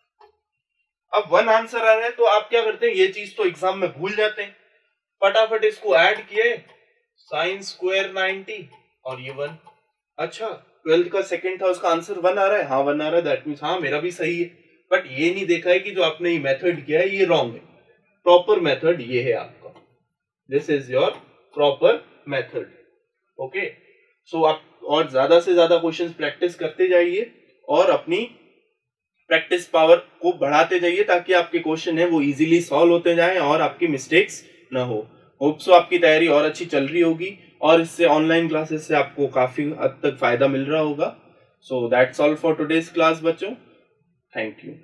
अब 1 आंसर आ रहा है तो आप क्या करते हैं, ये चीज तो एग्जाम में भूल जाते हैं, फटाफट इसको ऐड किए, sin स्क्वायर 90 और ये 1। अच्छा 12th का सेकंड था, उसका आंसर 1 आ रहा है, हाँ 1 आ रहा है, दैट मींस हाँ मेरा भी सही है। बट ये नहीं देखा है कि जो आपने ये मेथड किया है ये रॉन्ग है। प्रॉपर मेथड ये है आपका, this is your proper method. Okay, so आप और ज्यादा से ज्यादा क्वेश्चंस प्रैक्टिस करते जाइए और अपनी प्रैक्टिस पावर को बढ़ाते जाइए ताकि आपके क्वेश्चन है वो इजीली सॉल्व होते जाएं और आपकी मिस्टेक्स ना हो। होप सो आपकी तैयारी और अच्छी चल रही होगी और इससे ऑनलाइन क्लासेस से आपको काफी हद तक फायदा मिल रहा होगा। So that's all for today's class बच्चों, थैंक यू।